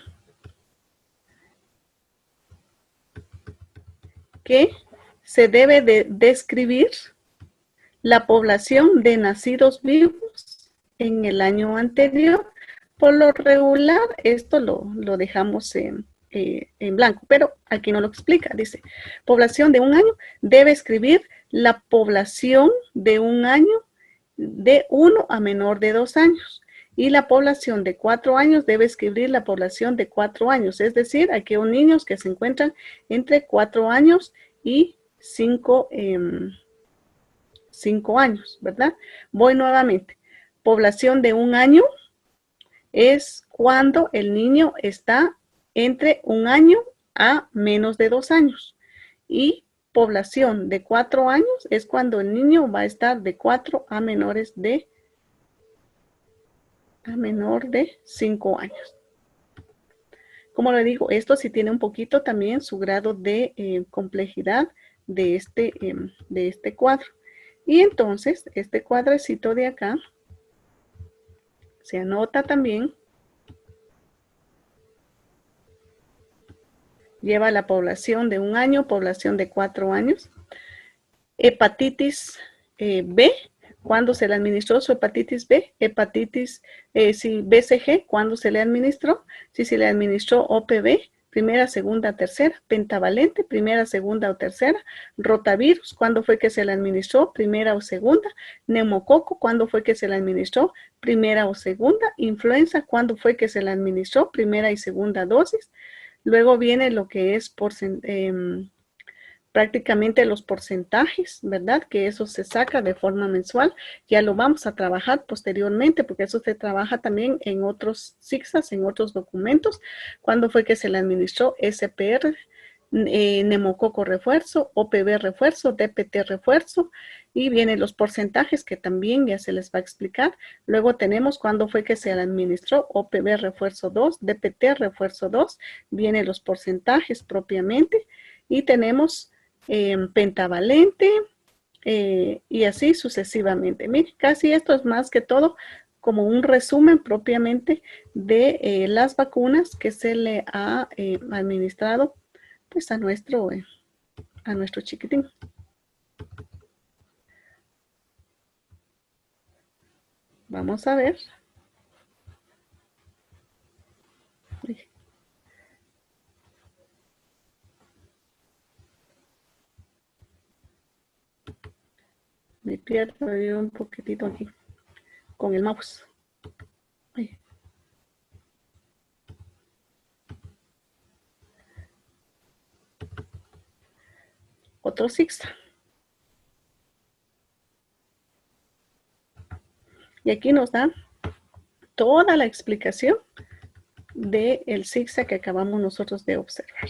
que se debe de describir la población de nacidos vivos en el año anterior. Por lo regular, esto lo dejamos en blanco, pero aquí no lo explica. Dice, población de un año debe escribir la población de un año de 1 a menor de 2 años. Y la población de 4 años debe escribir la población de 4 años. Es decir, aquellos niños que se encuentran entre 4 años y 5 años, ¿verdad? Voy nuevamente. Población de un año es cuando el niño está entre 1 año a menos de 2 años. Y población de 4 años es cuando el niño va a estar de 4 a menor de 5 años. Como le digo, esto sí tiene un poquito también su grado de complejidad de este cuadro. Y entonces, este cuadrecito de acá se anota también. Lleva la población de 1 año, población de 4 años. Hepatitis B, ¿cuándo se le administró su hepatitis B? Hepatitis BCG, ¿cuándo se le administró? Si se le administró OPV, primera, segunda, tercera. Pentavalente, primera, segunda o tercera. Rotavirus, ¿cuándo fue que se le administró? Primera o segunda. Neumococo, ¿cuándo fue que se le administró? Primera o segunda. Influenza, ¿cuándo fue que se le administró? Primera y segunda dosis. Luego viene lo que es prácticamente los porcentajes, ¿verdad? Que eso se saca de forma mensual. Ya lo vamos a trabajar posteriormente porque eso se trabaja también en otros zigzags, en otros documentos. ¿Cuándo fue que se le administró SPR, neumococo refuerzo, OPV refuerzo, DPT refuerzo? Y vienen los porcentajes que también ya se les va a explicar. Luego tenemos cuándo fue que se le administró OPV refuerzo 2, DPT refuerzo 2. Vienen los porcentajes propiamente. Y tenemos pentavalente y así sucesivamente. Mire, casi esto es más que todo como un resumen propiamente de las vacunas que se le ha administrado pues a nuestro chiquitín. Vamos a ver. Me pierdo un poquitito aquí con el mouse. Ay. otro zigzag. Y aquí nos da toda la explicación del zigzag que acabamos nosotros de observar.